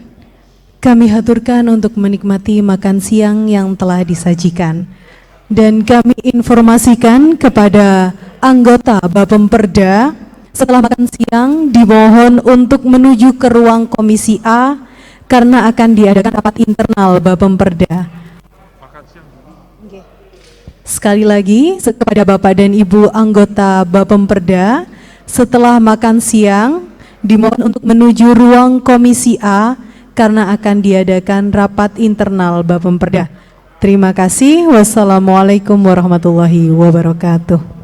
[SPEAKER 1] kami haturkan untuk menikmati makan siang yang telah disajikan. Dan kami informasikan kepada anggota Bapemperda, setelah makan siang dimohon untuk menuju ke ruang Komisi A karena akan diadakan rapat internal Bapemperda. Sekali lagi kepada Bapak dan Ibu anggota Bapemperda, setelah makan siang dimohon untuk menuju ruang Komisi A karena akan diadakan rapat internal Bapemperda. Terima kasih. Wassalamualaikum warahmatullahi wabarakatuh.